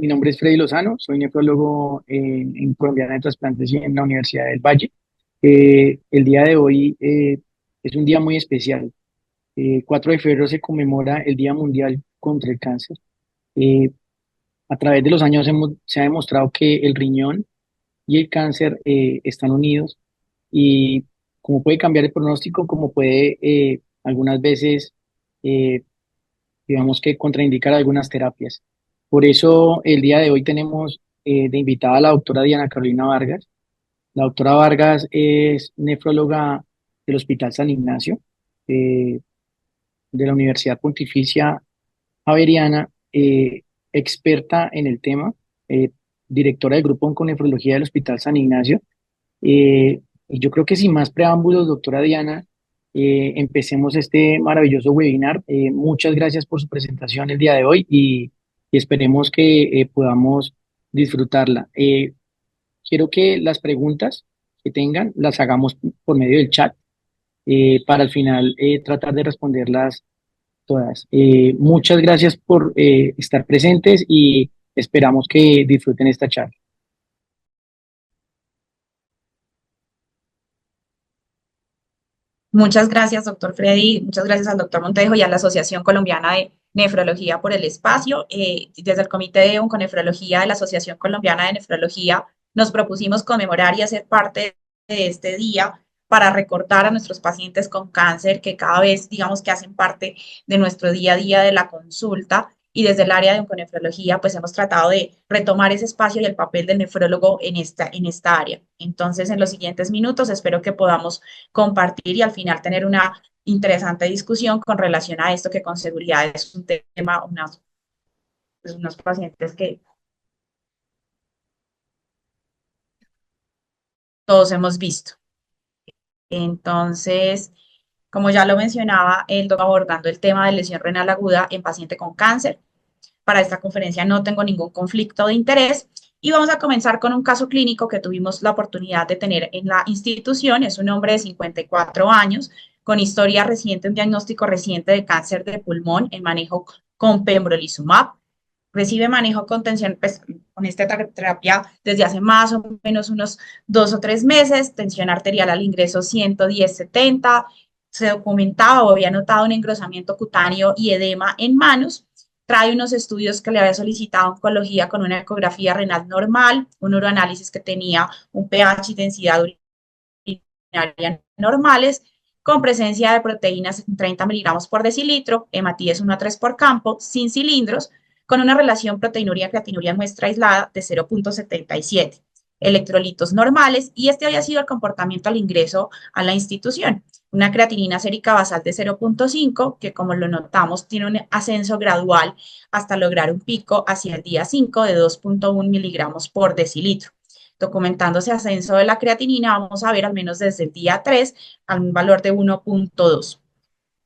Mi nombre es Freddy Lozano, soy nefrólogo en Colombiana de Trasplantes y en la Universidad del Valle. El día de hoy es un día muy especial. 4 de febrero se conmemora el Día Mundial contra el Cáncer. Eh, a través de los años se ha demostrado que el riñón y el cáncer están unidos y como puede cambiar el pronóstico, como puede algunas veces eh, digamos que contraindicar algunas terapias. Por eso el día de hoy tenemos de invitada a la doctora Diana Carolina Vargas. La doctora Vargas es nefróloga del Hospital San Ignacio, eh, de la Universidad Pontificia Javeriana, experta en el tema, eh, directora del Grupo Onconefrología del Hospital San Ignacio. Y yo creo que sin más preámbulos, doctora Diana, empecemos este maravilloso webinar. Muchas gracias por su presentación el día de hoy y esperemos que podamos disfrutarla. Quiero que las preguntas que tengan las hagamos por medio del chat para al final tratar de responderlas todas. Muchas gracias por estar presentes y esperamos que disfruten esta charla. Muchas gracias, doctor Freddy. Muchas gracias al doctor Montejo y a la Asociación Colombiana de Nefrología por el espacio. Desde el Comité de Onconefrología de la Asociación Colombiana de Nefrología nos propusimos conmemorar y hacer parte de este día para recordar a nuestros pacientes con cáncer que cada vez, digamos, que hacen parte de nuestro día a día de la consulta. Y desde el área de onconefrología, pues hemos tratado de retomar ese espacio y el papel del nefrólogo en esta área. Entonces, en los siguientes minutos, espero que podamos compartir y al final tener una interesante discusión con relación a esto que con seguridad es un tema, unos pacientes que todos hemos visto. Entonces, como ya lo mencionaba, el doctor abordando el tema de lesión renal aguda en paciente con cáncer. Para esta conferencia no tengo ningún conflicto de interés y vamos a comenzar con un caso clínico que tuvimos la oportunidad de tener en la institución. Es un hombre de 54 años con historia reciente, un diagnóstico reciente de cáncer de pulmón en manejo con pembrolizumab. Recibe manejo con tensión, pues, con esta terapia desde hace más o menos unos 2 o 3 meses, tensión arterial al ingreso 110/70, se documentaba o había notado un engrosamiento cutáneo y edema en manos. Trae unos estudios que le había solicitado oncología con una ecografía renal normal, un uroanálisis que tenía un pH y densidad urinaria normales, con presencia de proteínas en 30 miligramos por decilitro, hematíes 1 a 3 por campo, sin cilindros, con una relación proteinuria-creatinuria en muestra aislada de 0.77, electrolitos normales, y este había sido el comportamiento al ingreso a la institución. Una creatinina sérica basal de 0.5, que como lo notamos tiene un ascenso gradual hasta lograr un pico hacia el día 5 de 2.1 miligramos por decilitro. Documentándose ascenso de la creatinina, vamos a ver al menos desde el día 3 a un valor de 1.2.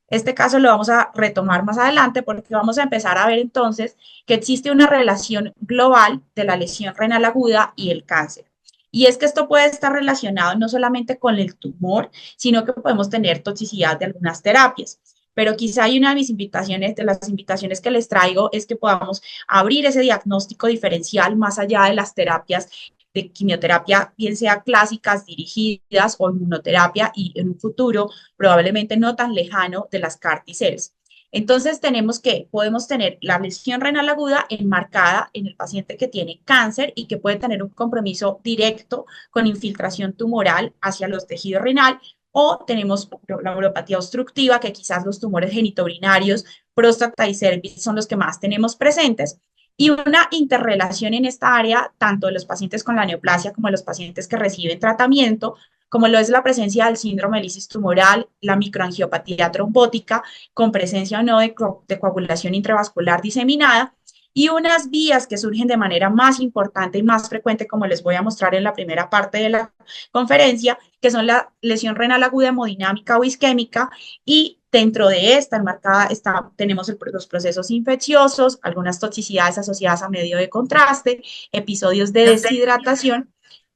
Este caso lo vamos a retomar más adelante porque vamos a empezar a ver entonces que existe una relación global de la lesión renal aguda y el cáncer. Y es que esto puede estar relacionado no solamente con el tumor, sino que podemos tener toxicidad de algunas terapias. Pero quizá hay una de mis invitaciones, de las invitaciones que les traigo, es que podamos abrir ese diagnóstico diferencial más allá de las terapias de quimioterapia, bien sea clásicas, dirigidas o inmunoterapia, y en un futuro probablemente no tan lejano de las CAR T-cells. Entonces tenemos que, podemos tener la lesión renal aguda enmarcada en el paciente que tiene cáncer y que puede tener un compromiso directo con infiltración tumoral hacia los tejidos renal, o tenemos la uropatía obstructiva, que quizás los tumores genitourinarios, próstata y cervix son los que más tenemos presentes, y una interrelación en esta área, tanto de los pacientes con la neoplasia como de los pacientes que reciben tratamiento, como lo es la presencia del síndrome de lisis tumoral, la microangiopatía trombótica, con presencia o no de coagulación intravascular diseminada, y unas vías que surgen de manera más importante y más frecuente, como les voy a mostrar en la primera parte de la conferencia, que son la lesión renal aguda hemodinámica o isquémica, y dentro de esta enmarcada tenemos los procesos infecciosos, algunas toxicidades asociadas a medio de contraste, episodios de deshidratación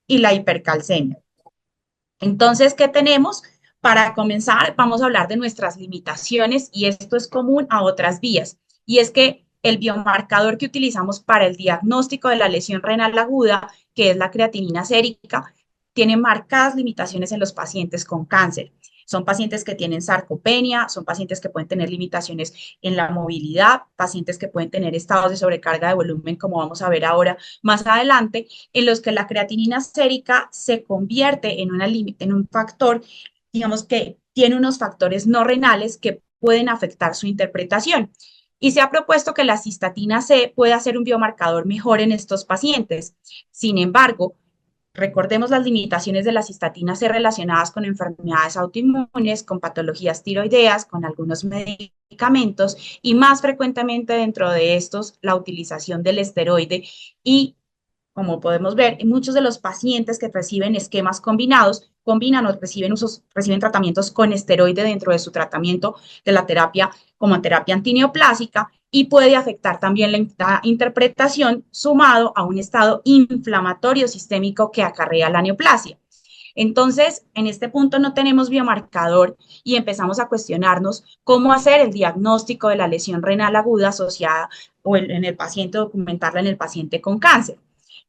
y la hipercalcemia. Entonces, ¿qué tenemos? Para comenzar, vamos a hablar de nuestras limitaciones y esto es común a otras vías. Y es que el biomarcador que utilizamos para el diagnóstico de la lesión renal aguda, que es la creatinina sérica, tiene marcadas limitaciones en los pacientes con cáncer. Son pacientes que tienen sarcopenia, son pacientes que pueden tener limitaciones en la movilidad, pacientes que pueden tener estados de sobrecarga de volumen, como vamos a ver ahora más adelante, en los que la creatinina sérica se convierte en un factor, digamos que tiene unos factores no renales que pueden afectar su interpretación. Y se ha propuesto que la cistatina C pueda ser un biomarcador mejor en estos pacientes. Sin embargo, recordemos las limitaciones de la cistatina C relacionadas con enfermedades autoinmunes, con patologías tiroideas, con algunos medicamentos y más frecuentemente dentro de estos la utilización del esteroide y como podemos ver, muchos de los pacientes que reciben esquemas combinados combinan o reciben tratamientos con esteroide dentro de su tratamiento de la terapia como terapia antineoplásica y puede afectar también la interpretación sumado a un estado inflamatorio sistémico que acarrea la neoplasia. Entonces, en este punto no tenemos biomarcador y empezamos a cuestionarnos cómo hacer el diagnóstico de la lesión renal aguda asociada o en el paciente, documentarla en el paciente con cáncer.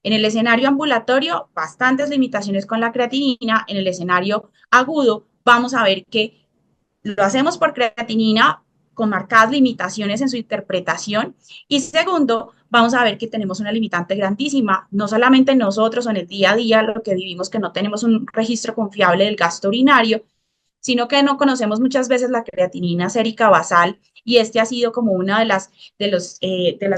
En el escenario ambulatorio, bastantes limitaciones con la creatinina. En el escenario agudo, vamos a ver que lo hacemos por creatinina con marcadas limitaciones en su interpretación. Y segundo, vamos a ver que tenemos una limitante grandísima, no solamente nosotros o en el día a día, lo que vivimos que no tenemos un registro confiable del gasto urinario, sino que no conocemos muchas veces la creatinina sérica basal y este ha sido como una de las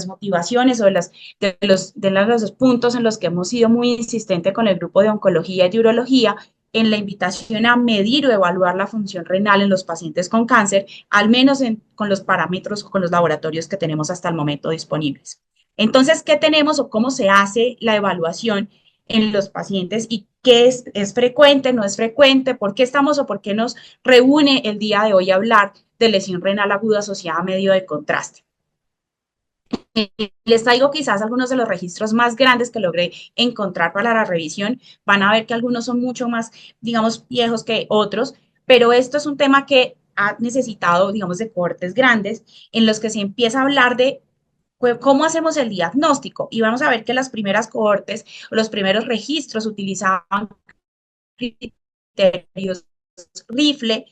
motivaciones o de los puntos en los que hemos sido muy insistentes con el grupo de oncología y de urología en la invitación a medir o evaluar la función renal en los pacientes con cáncer, al menos con los parámetros o con los laboratorios que tenemos hasta el momento disponibles. Entonces, ¿qué tenemos o cómo se hace la evaluación en los pacientes y qué es frecuente, no es frecuente, por qué estamos o por qué nos reúne el día de hoy a hablar de lesión renal aguda asociada a medio de contraste? Les traigo quizás algunos de los registros más grandes que logré encontrar para la revisión. Van a ver que algunos son mucho más, digamos, viejos que otros, pero esto es un tema que ha necesitado, digamos, de cohortes grandes en los que se empieza a hablar de cómo hacemos el diagnóstico. Y vamos a ver que las primeras cohortes, los primeros registros utilizaban criterios rifle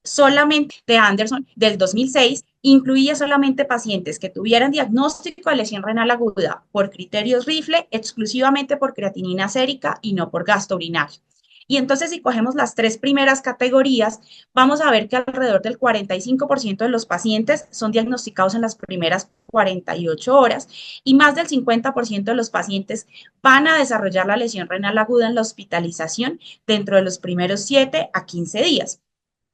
solamente de Anderson del 2006 incluía solamente pacientes que tuvieran diagnóstico de lesión renal aguda por criterios rifle, exclusivamente por creatinina sérica y no por gasto urinario. Y entonces, si cogemos las tres primeras categorías, vamos a ver que alrededor del 45% de los pacientes son diagnosticados en las primeras 48 horas y más del 50% de los pacientes van a desarrollar la lesión renal aguda en la hospitalización dentro de los primeros 7 a 15 días.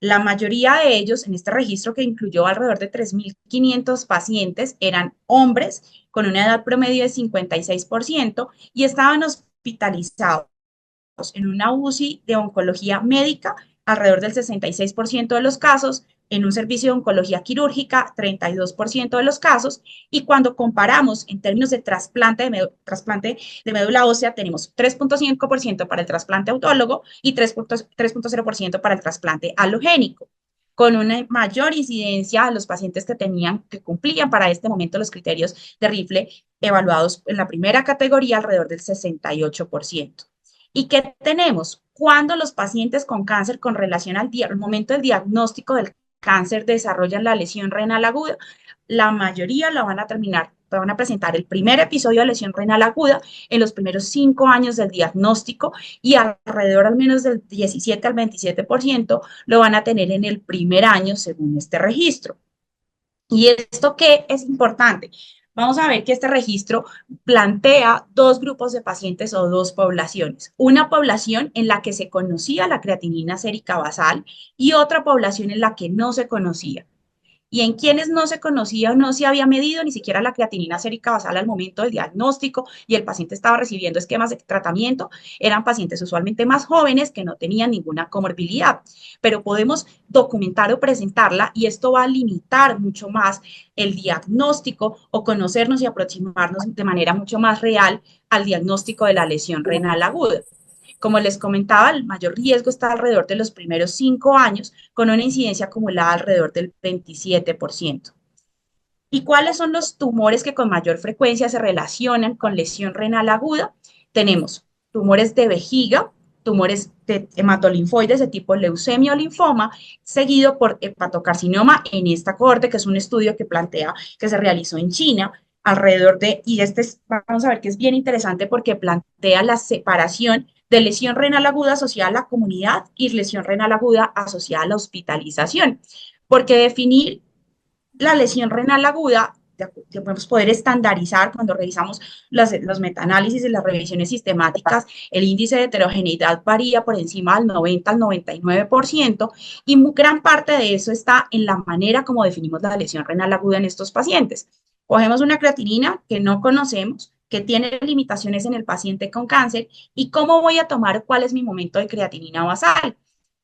La mayoría de ellos, en este registro que incluyó alrededor de 3.500 pacientes, eran hombres con una edad promedio de 56% y estaban hospitalizados en una UCI de oncología médica, alrededor del 66% de los casos, en un servicio de oncología quirúrgica, 32% de los casos, y cuando comparamos en términos de trasplante de médula ósea, tenemos 3.5% para el trasplante autólogo y 3.0% para el trasplante alogénico, con una mayor incidencia a los pacientes que cumplían para este momento los criterios de rifle evaluados en la primera categoría alrededor del 68%. ¿Y qué tenemos? Cuando los pacientes con cáncer con relación al momento del diagnóstico del cáncer desarrollan la lesión renal aguda, la mayoría van a presentar el primer episodio de lesión renal aguda en los primeros 5 años del diagnóstico y alrededor al menos del 17 al 27% lo van a tener en el primer año según este registro. ¿Y esto qué es importante? Vamos a ver que este registro plantea dos grupos de pacientes o dos poblaciones. Una población en la que se conocía la creatinina sérica basal y otra población en la que no se conocía y en quienes no se conocía o no se había medido ni siquiera la creatinina sérica basal al momento del diagnóstico y el paciente estaba recibiendo esquemas de tratamiento, eran pacientes usualmente más jóvenes que no tenían ninguna comorbilidad, pero podemos documentar o presentarla y esto va a limitar mucho más el diagnóstico o conocernos y aproximarnos de manera mucho más real al diagnóstico de la lesión renal aguda. Como les comentaba, el mayor riesgo está alrededor de los primeros 5 años, con una incidencia acumulada alrededor del 27%. ¿Y cuáles son los tumores que con mayor frecuencia se relacionan con lesión renal aguda? Tenemos tumores de vejiga, tumores de hematolinfoides de tipo leucemia o linfoma, seguido por hepatocarcinoma en esta cohorte, que es un estudio que plantea que se realizó en China, alrededor de, y este es, vamos a ver que es bien interesante porque plantea la separación de lesión renal aguda asociada a la comunidad y lesión renal aguda asociada a la hospitalización, porque definir la lesión renal aguda, que podemos poder estandarizar cuando revisamos los metaanálisis y las revisiones sistemáticas, el índice de heterogeneidad varía por encima del 90 al 99% y gran parte de eso está en la manera como definimos la lesión renal aguda en estos pacientes. Cogemos una creatinina que no conocemos, que tiene limitaciones en el paciente con cáncer y cómo voy a tomar cuál es mi momento de creatinina basal.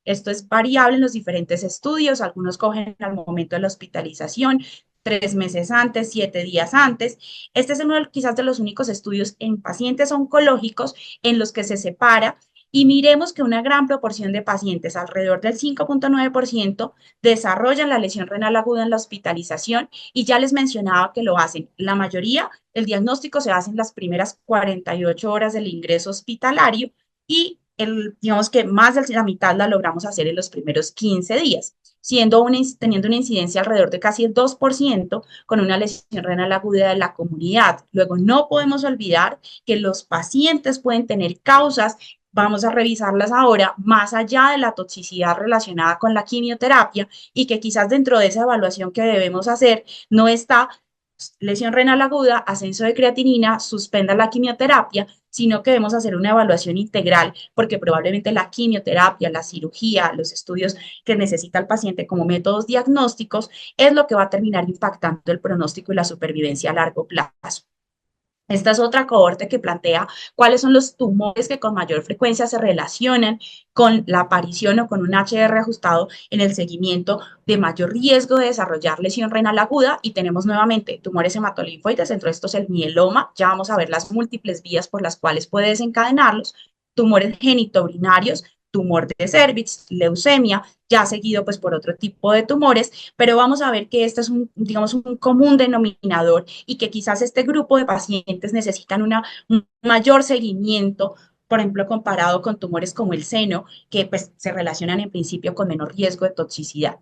Esto es variable en los diferentes estudios, algunos cogen al momento de la hospitalización, 3 meses antes, 7 días antes. Este es uno quizás de los únicos estudios en pacientes oncológicos en los que se separa y miremos que una gran proporción de pacientes, alrededor del 5.9%, desarrollan la lesión renal aguda en la hospitalización y ya les mencionaba que lo hacen. La mayoría, el diagnóstico se hace en las primeras 48 horas del ingreso hospitalario y digamos que más de la mitad la logramos hacer en los primeros 15 días, teniendo una incidencia alrededor de casi el 2% con una lesión renal aguda de la comunidad. Luego, no podemos olvidar que los pacientes pueden tener causas, vamos a revisarlas ahora, más allá de la toxicidad relacionada con la quimioterapia y que quizás dentro de esa evaluación que debemos hacer no está lesión renal aguda, ascenso de creatinina, suspenda la quimioterapia, sino que debemos hacer una evaluación integral porque probablemente la quimioterapia, la cirugía, los estudios que necesita el paciente como métodos diagnósticos es lo que va a terminar impactando el pronóstico y la supervivencia a largo plazo. Esta es otra cohorte que plantea cuáles son los tumores que con mayor frecuencia se relacionan con la aparición o con un HR ajustado en el seguimiento de mayor riesgo de desarrollar lesión renal aguda y tenemos nuevamente tumores hematolinfoides, entre estos el mieloma, ya vamos a ver las múltiples vías por las cuales puede desencadenarlos, tumores genitourinarios, tumor de cervix, leucemia, ya seguido pues por otro tipo de tumores, pero vamos a ver que este es un, digamos, un común denominador y que quizás este grupo de pacientes necesitan un mayor seguimiento, por ejemplo, comparado con tumores como el seno, que pues se relacionan en principio con menor riesgo de toxicidad.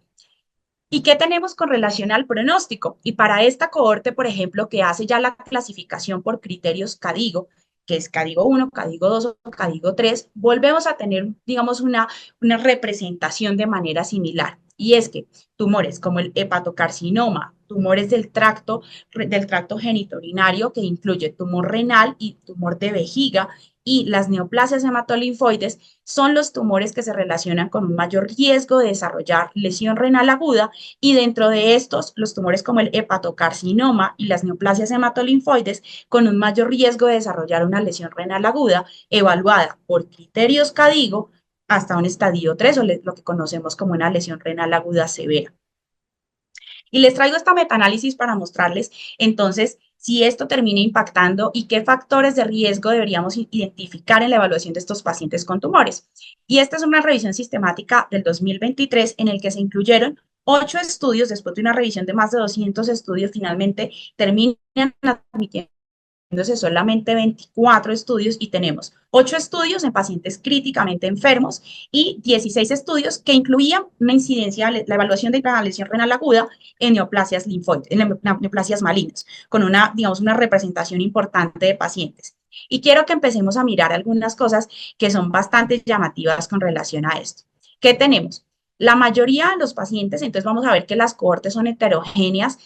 ¿Y qué tenemos con relación al pronóstico? Y para esta cohorte, por ejemplo, que hace ya la clasificación por criterios CADIGO, que es CADIGO 1, CADIGO 2 o CADIGO 3, volvemos a tener, digamos, una representación de manera similar. Y es que tumores como el hepatocarcinoma, tumores del tracto genitourinario, que incluye tumor renal y tumor de vejiga, y las neoplasias hematolinfoides son los tumores que se relacionan con un mayor riesgo de desarrollar lesión renal aguda y dentro de estos, los tumores como el hepatocarcinoma y las neoplasias hematolinfoides con un mayor riesgo de desarrollar una lesión renal aguda evaluada por criterios CADIGO hasta un estadio 3 o lo que conocemos como una lesión renal aguda severa. Y les traigo esta metaanálisis para mostrarles entonces si esto termina impactando y qué factores de riesgo deberíamos identificar en la evaluación de estos pacientes con tumores. Y esta es una revisión sistemática del 2023 en el que se incluyeron 8 estudios, después de una revisión de más de 200 estudios, finalmente terminan admitiendo solamente 24 estudios y tenemos 8 estudios en pacientes críticamente enfermos y 16 estudios que incluían una incidencia, la evaluación de la lesión renal aguda en neoplasias linfoides, en neoplasias malignas, con una, digamos, una representación importante de pacientes. Y quiero que empecemos a mirar algunas cosas que son bastante llamativas con relación a esto. ¿Qué tenemos? La mayoría de los pacientes, entonces vamos a ver que las cohortes son heterogéneas,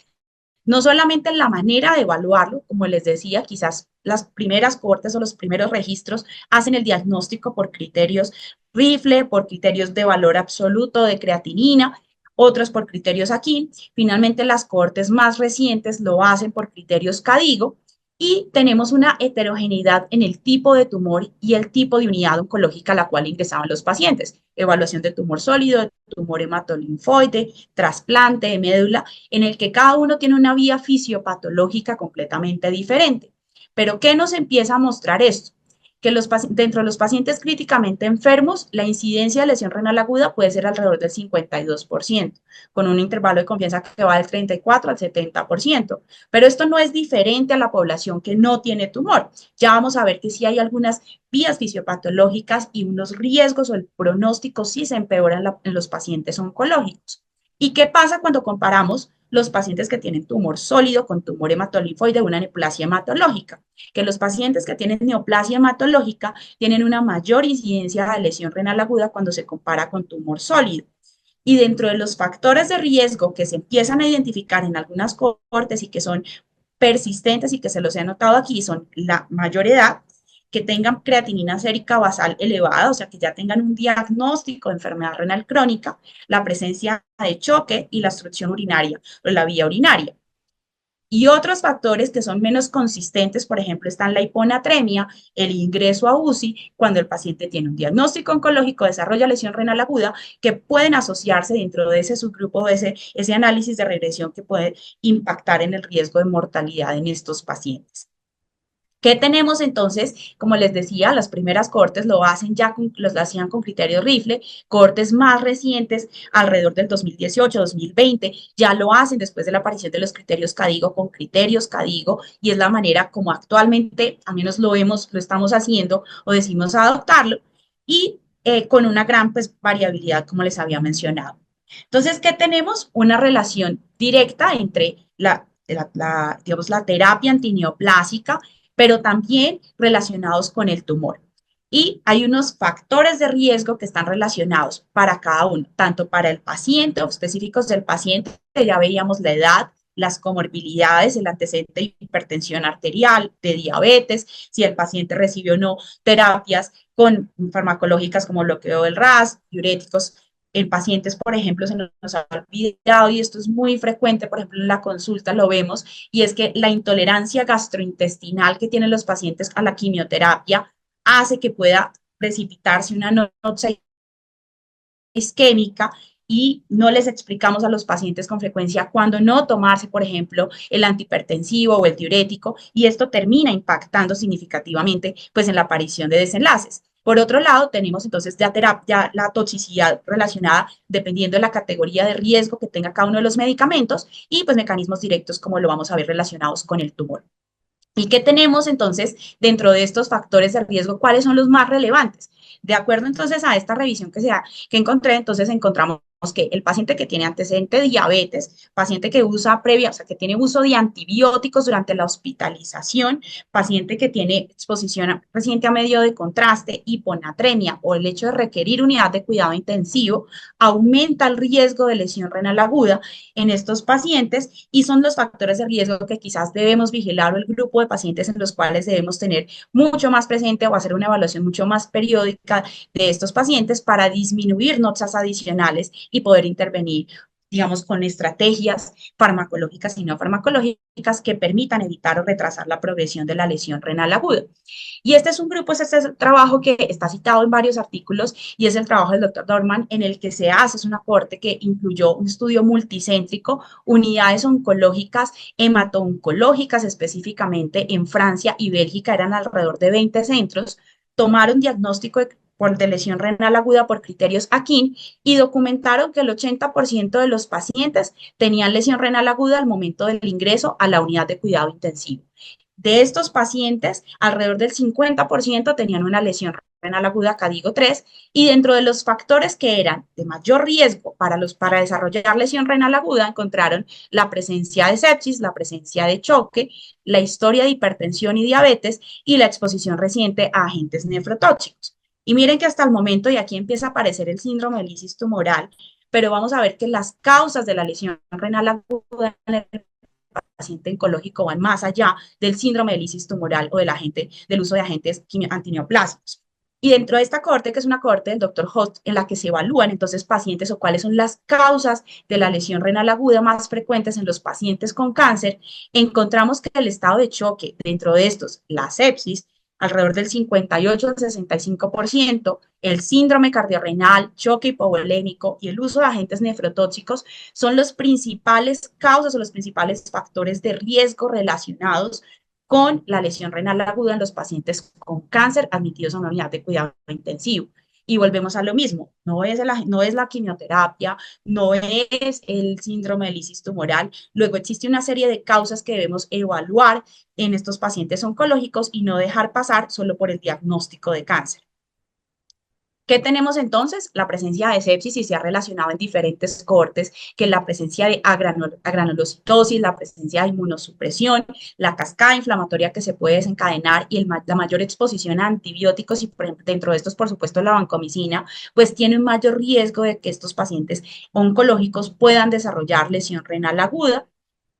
no solamente en la manera de evaluarlo, como les decía, quizás las primeras cohortes o los primeros registros hacen el diagnóstico por criterios rifle, por criterios de valor absoluto de creatinina, otros por criterios aquí. Finalmente, las cohortes más recientes lo hacen por criterios CADIGO y tenemos una heterogeneidad en el tipo de tumor y el tipo de unidad oncológica a la cual ingresaban los pacientes. Evaluación de tumor sólido, de tumor hematolinfoide, trasplante de médula, en el que cada uno tiene una vía fisiopatológica completamente diferente. Pero, ¿qué nos empieza a mostrar esto? que dentro de los pacientes críticamente enfermos, la incidencia de lesión renal aguda puede ser alrededor del 52%, con un intervalo de confianza que va del 34 al 70%. Pero esto no es diferente a la población que no tiene tumor. Ya vamos a ver que sí hay algunas vías fisiopatológicas y unos riesgos o el pronóstico sí se empeora en los pacientes oncológicos. ¿Y qué pasa cuando comparamos los pacientes que tienen tumor sólido con tumor hematolinfoide, una neoplasia hematológica? Que los pacientes que tienen neoplasia hematológica tienen una mayor incidencia de lesión renal aguda cuando se compara con tumor sólido. Y dentro de los factores de riesgo que se empiezan a identificar en algunas cohortes y que son persistentes y que se los he anotado aquí son la mayor edad, que tengan creatinina sérica basal elevada, o sea, que ya tengan un diagnóstico de enfermedad renal crónica, la presencia de choque y la obstrucción urinaria o la vía urinaria. Y otros factores que son menos consistentes, por ejemplo, están la hiponatremia, el ingreso a UCI, cuando el paciente tiene un diagnóstico oncológico, desarrolla lesión renal aguda, que pueden asociarse dentro de ese subgrupo, de ese análisis de regresión que puede impactar en el riesgo de mortalidad en estos pacientes. ¿Qué tenemos entonces? Como les decía, las primeras cortes los hacían con criterios rifle, cortes más recientes, alrededor del 2018, 2020, ya lo hacen después de la aparición de los criterios CADIGO con criterios CADIGO y es la manera como actualmente, al menos lo estamos haciendo o decimos adoptarlo y con una gran pues, variabilidad, como les había mencionado. Entonces, ¿qué tenemos? Una relación directa entre digamos, la terapia antineoplásica pero también relacionados con el tumor. Y hay unos factores de riesgo que están relacionados para cada uno, tanto para el paciente o específicos del paciente, ya veíamos la edad, las comorbilidades, el antecedente de hipertensión arterial, de diabetes, si el paciente recibió o no terapias con farmacológicas como bloqueo del RAS, diuréticos, en pacientes, por ejemplo, se nos ha olvidado, y esto es muy frecuente, por ejemplo, en la consulta lo vemos, y es que la intolerancia gastrointestinal que tienen los pacientes a la quimioterapia hace que pueda precipitarse una noxa isquémica y no les explicamos a los pacientes con frecuencia cuándo no tomarse, por ejemplo, el antihipertensivo o el diurético, y esto termina impactando significativamente pues en la aparición de desenlaces. Por otro lado, tenemos entonces ya la toxicidad relacionada dependiendo de la categoría de riesgo que tenga cada uno de los medicamentos y pues mecanismos directos como lo vamos a ver relacionados con el tumor. ¿Y qué tenemos entonces dentro de estos factores de riesgo? ¿Cuáles son los más relevantes? De acuerdo entonces a esta revisión que encontré, entonces encontramos que el paciente que tiene antecedente de diabetes, paciente que usa previa, o sea, que tiene uso de antibióticos durante la hospitalización, paciente que tiene exposición reciente a medio de contraste, hiponatremia o el hecho de requerir unidad de cuidado intensivo, aumenta el riesgo de lesión renal aguda en estos pacientes y son los factores de riesgo que quizás debemos vigilar o el grupo de pacientes en los cuales debemos tener mucho más presente o hacer una evaluación mucho más periódica de estos pacientes para disminuir notas adicionales y poder intervenir digamos, con estrategias farmacológicas y no farmacológicas que permitan evitar o retrasar la progresión de la lesión renal aguda. Y este es un grupo, este es el trabajo que está citado en varios artículos y es el trabajo del doctor Dorman en el que se hace, es una corte que incluyó un estudio multicéntrico, unidades oncológicas, hemato-oncológicas específicamente en Francia y Bélgica, eran alrededor de 20 centros, tomaron diagnóstico de lesión renal aguda por criterios AKIN y documentaron que el 80% de los pacientes tenían lesión renal aguda al momento del ingreso a la unidad de cuidado intensivo. De estos pacientes, alrededor del 50% tenían una lesión renal aguda CADIGO 3 y dentro de los factores que eran de mayor riesgo para desarrollar lesión renal aguda encontraron la presencia de sepsis, la presencia de choque, la historia de hipertensión y diabetes y la exposición reciente a agentes nefrotóxicos. Y miren que hasta el momento, y aquí empieza a aparecer el síndrome de lisis tumoral, pero vamos a ver que las causas de la lesión renal aguda en el paciente oncológico van más allá del síndrome de lisis tumoral o del uso de agentes antineoplásicos. Y dentro de esta corte, que es una corte del doctor Host, en la que se evalúan entonces pacientes o cuáles son las causas de la lesión renal aguda más frecuentes en los pacientes con cáncer, encontramos que el estado de choque, dentro de estos, la sepsis, alrededor del 58 al 65%, el síndrome cardiorrenal, choque hipovolémico y el uso de agentes nefrotóxicos son los principales causas o los principales factores de riesgo relacionados con la lesión renal aguda en los pacientes con cáncer admitidos a una unidad de cuidado intensivo. Y volvemos a lo mismo, no es la quimioterapia, no es el síndrome de lisis tumoral. Luego existe una serie de causas que debemos evaluar en estos pacientes oncológicos y no dejar pasar solo por el diagnóstico de cáncer. ¿Qué tenemos entonces? La presencia de sepsis y se ha relacionado en diferentes cortes, que la presencia de agranulocitosis, la presencia de inmunosupresión, la cascada inflamatoria que se puede desencadenar y la mayor exposición a antibióticos y por ejemplo, dentro de estos, por supuesto, la vancomicina, pues tiene un mayor riesgo de que estos pacientes oncológicos puedan desarrollar lesión renal aguda,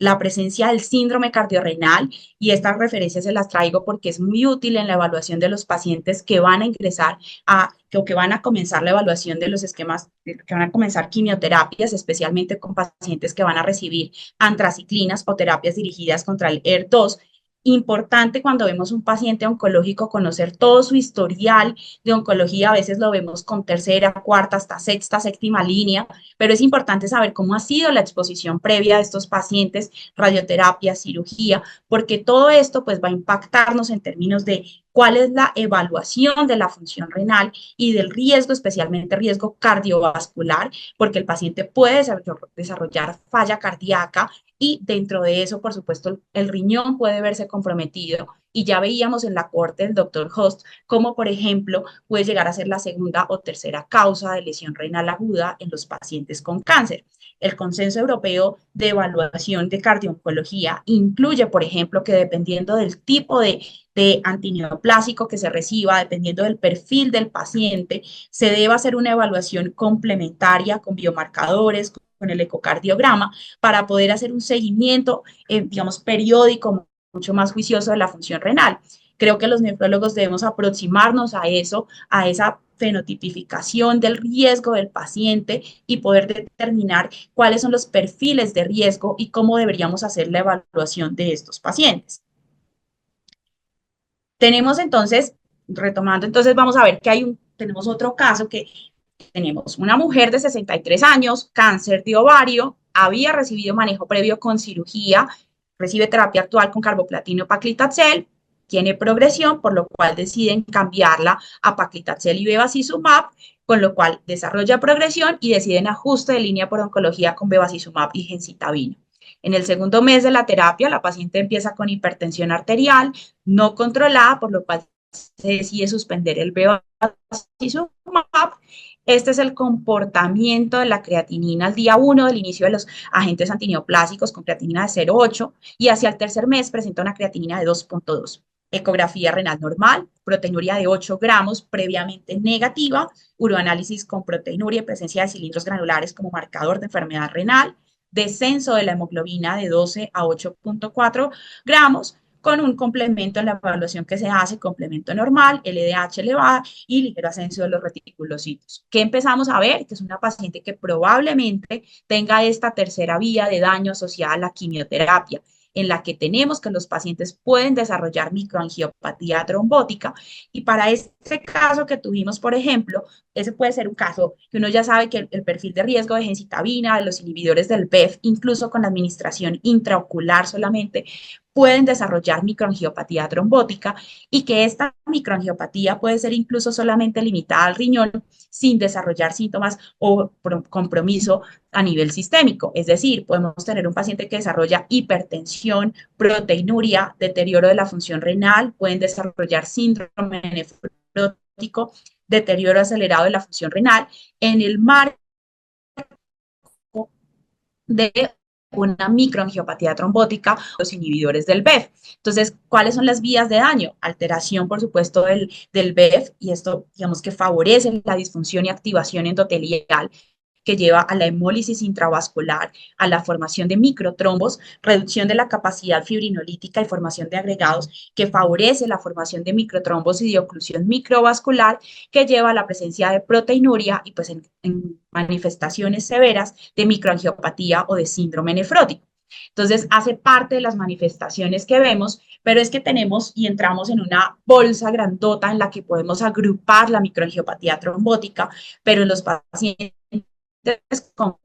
la presencia del síndrome cardiorrenal, y estas referencias se las traigo porque es muy útil en la evaluación de los pacientes que van a ingresar o que van a comenzar la evaluación de los esquemas, que van a comenzar quimioterapias, especialmente con pacientes que van a recibir antraciclinas o terapias dirigidas contra el ER2. Importante cuando vemos un paciente oncológico conocer todo su historial de oncología, a veces lo vemos con tercera, cuarta, hasta sexta, séptima línea, pero es importante saber cómo ha sido la exposición previa de estos pacientes, radioterapia, cirugía, porque todo esto pues va a impactarnos en términos de cuál es la evaluación de la función renal y del riesgo, especialmente riesgo cardiovascular, porque el paciente puede desarrollar falla cardíaca y dentro de eso, por supuesto, el riñón puede verse comprometido. Y ya veíamos en la corte del doctor Host cómo, por ejemplo, puede llegar a ser la segunda o tercera causa de lesión renal aguda en los pacientes con cáncer. El Consenso Europeo de Evaluación de Cardiología incluye, por ejemplo, que dependiendo del tipo de antineoplásico que se reciba, dependiendo del perfil del paciente, se debe hacer una evaluación complementaria con biomarcadores, con el ecocardiograma, para poder hacer un seguimiento, digamos, periódico, mucho más juicioso de la función renal. Creo que los nefrólogos debemos aproximarnos a eso, a esa fenotipificación del riesgo del paciente y poder determinar cuáles son los perfiles de riesgo y cómo deberíamos hacer la evaluación de estos pacientes. Tenemos entonces, retomando, entonces vamos a ver que tenemos otro caso que tenemos una mujer de 63 años, cáncer de ovario, había recibido manejo previo con cirugía, recibe terapia actual con carboplatino paclitaxel, tiene progresión, por lo cual deciden cambiarla a paclitaxel y bevacizumab, con lo cual desarrolla progresión y deciden ajuste de línea por oncología con bevacizumab y gencitabina. En el segundo mes de la terapia, la paciente empieza con hipertensión arterial no controlada, por lo cual se decide suspender el bevacizumab. Este es el comportamiento de la creatinina al día 1 del inicio de los agentes antineoplásicos con creatinina de 0,8 y hacia el tercer mes presenta una creatinina de 2,2. Ecografía renal normal, proteinuria de 8 gramos previamente negativa, uroanálisis con proteinuria y presencia de cilindros granulares como marcador de enfermedad renal, descenso de la hemoglobina de 12 a 8,4 gramos, con un complemento en la evaluación que se hace, complemento normal, LDH elevada y ligero ascenso de los reticulocitos. ¿Qué empezamos a ver? Que es una paciente que probablemente tenga esta tercera vía de daño asociada a la quimioterapia, en la que tenemos que los pacientes pueden desarrollar microangiopatía trombótica. Y para este caso que tuvimos, por ejemplo, ese puede ser un caso que uno ya sabe que el perfil de riesgo de gencitabina, de los inhibidores del BEF, incluso con la administración intraocular solamente, pueden desarrollar microangiopatía trombótica y que esta microangiopatía puede ser incluso solamente limitada al riñón sin desarrollar síntomas o compromiso a nivel sistémico. Es decir, podemos tener un paciente que desarrolla hipertensión, proteinuria, deterioro de la función renal, pueden desarrollar síndrome nefrótico, deterioro acelerado de la función renal en el marco de una microangiopatía trombótica, los inhibidores del BEF. Entonces, ¿cuáles son las vías de daño? Alteración, por supuesto, del BEF, y esto, digamos que favorece la disfunción y activación endotelial, que lleva a la hemólisis intravascular, a la formación de microtrombos, reducción de la capacidad fibrinolítica y formación de agregados, que favorece la formación de microtrombos y de oclusión microvascular, que lleva a la presencia de proteinuria y pues en manifestaciones severas de microangiopatía o de síndrome nefrótico. Entonces, hace parte de las manifestaciones que vemos, pero es que tenemos y entramos en una bolsa grandota en la que podemos agrupar la microangiopatía trombótica, pero en los pacientes con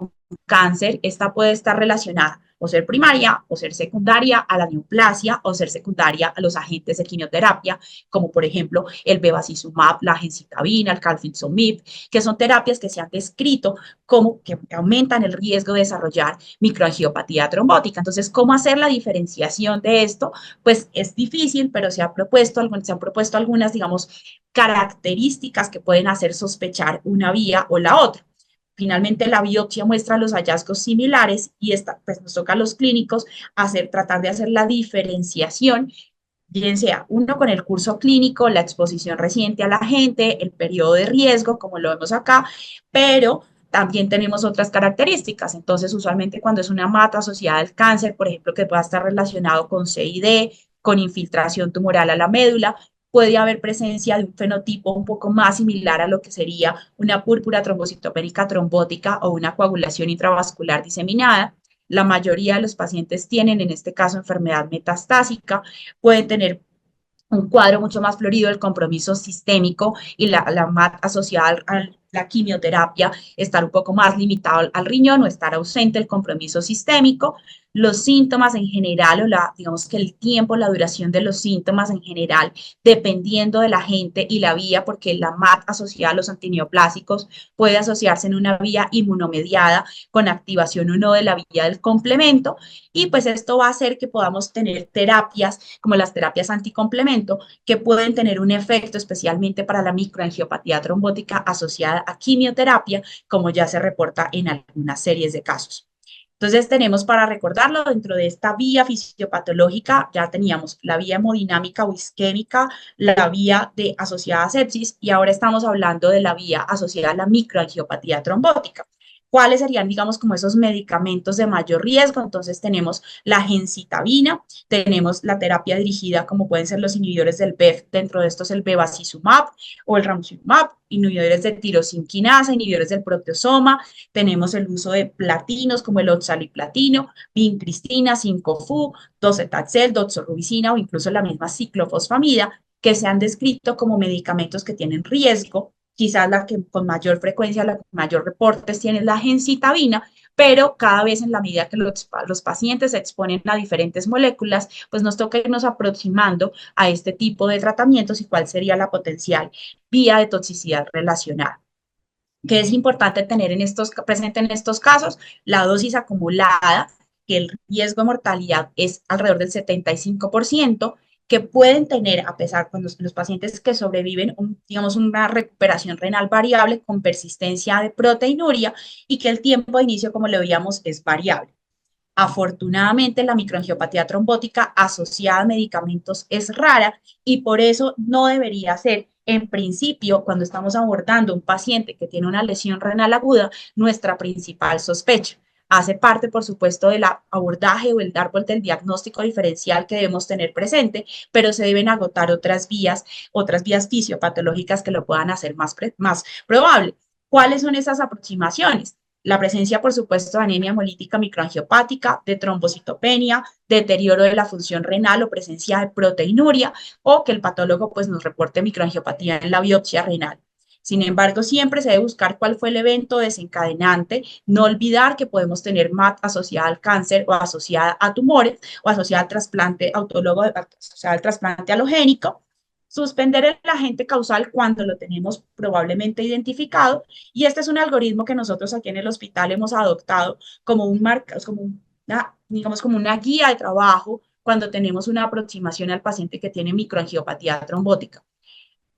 cáncer, esta puede estar relacionada o ser primaria o ser secundaria a la neoplasia o ser secundaria a los agentes de quimioterapia, como por ejemplo el bevacizumab, la gencitabina, el calcinsomib, que son terapias que se han descrito como que aumentan el riesgo de desarrollar microangiopatía trombótica. Entonces, ¿cómo hacer la diferenciación de esto? Pues es difícil, pero se han propuesto algunas, digamos, características que pueden hacer sospechar una vía o la otra. Finalmente, la biopsia muestra los hallazgos similares y esta, pues nos toca a los clínicos tratar de hacer la diferenciación, bien sea uno con el curso clínico, la exposición reciente a la gente, el periodo de riesgo, como lo vemos acá, pero también tenemos otras características. Entonces, usualmente cuando es una mata asociada al cáncer, por ejemplo, que pueda estar relacionado con CID, con infiltración tumoral a la médula, puede haber presencia de un fenotipo un poco más similar a lo que sería una púrpura trombocitopénica trombótica o una coagulación intravascular diseminada. La mayoría de los pacientes tienen, en este caso, enfermedad metastásica, pueden tener un cuadro mucho más florido del compromiso sistémico y la MAT asociada a la quimioterapia, estar un poco más limitado al riñón o estar ausente el compromiso sistémico. Los síntomas en general o digamos que el tiempo, la duración de los síntomas en general, dependiendo de la gente y la vía, porque la MAT asociada a los antineoplásicos puede asociarse en una vía inmunomediada con activación o no de la vía del complemento, y pues esto va a hacer que podamos tener terapias como las terapias anticomplemento que pueden tener un efecto especialmente para la microangiopatía trombótica asociada a quimioterapia, como ya se reporta en algunas series de casos. Entonces tenemos, para recordarlo, dentro de esta vía fisiopatológica ya teníamos la vía hemodinámica o isquémica, la vía asociada a sepsis, y ahora estamos hablando de la vía asociada a la microangiopatía trombótica. ¿Cuáles serían, digamos, como esos medicamentos de mayor riesgo? Entonces tenemos la gencitabina, tenemos la terapia dirigida como pueden ser los inhibidores del BEF, dentro de estos el bevacizumab o el ramucirumab, inhibidores de tirosinquinasa, inhibidores del proteasoma, tenemos el uso de platinos como el oxaliplatino, vincristina, 5-FU, docetaxel, doxorubicina o incluso la misma ciclofosfamida, que se han descrito como medicamentos que tienen riesgo. Quizás la que con mayor frecuencia, la que mayor reportes tiene es la gencitabina, pero cada vez en la medida que los pacientes se exponen a diferentes moléculas, pues nos toca irnos aproximando a este tipo de tratamientos y cuál sería la potencial vía de toxicidad relacionada. ¿Qué es importante tener presente en estos casos? La dosis acumulada, que el riesgo de mortalidad es alrededor del 75%, que pueden tener, a pesar de los pacientes que sobreviven, digamos, una recuperación renal variable con persistencia de proteinuria y que el tiempo de inicio, como lo veíamos, es variable. Afortunadamente, la microangiopatía trombótica asociada a medicamentos es rara y por eso no debería ser, en principio, cuando estamos abordando un paciente que tiene una lesión renal aguda, nuestra principal sospecha. Hace parte, por supuesto, del abordaje o el dar vuelta del diagnóstico diferencial que debemos tener presente, pero se deben agotar otras vías fisiopatológicas que lo puedan hacer más probable. ¿Cuáles son esas aproximaciones? La presencia, por supuesto, de anemia hemolítica microangiopática, de trombocitopenia, deterioro de la función renal o presencia de proteinuria, o que el patólogo pues, nos reporte microangiopatía en la biopsia renal. Sin embargo, siempre se debe buscar cuál fue el evento desencadenante, no olvidar que podemos tener MAT asociada al cáncer o asociada a tumores o asociada al trasplante autólogo, asociada al trasplante alogénico, suspender el agente causal cuando lo tenemos probablemente identificado, y este es un algoritmo que nosotros aquí en el hospital hemos adoptado como digamos, como una guía de trabajo cuando tenemos una aproximación al paciente que tiene microangiopatía trombótica.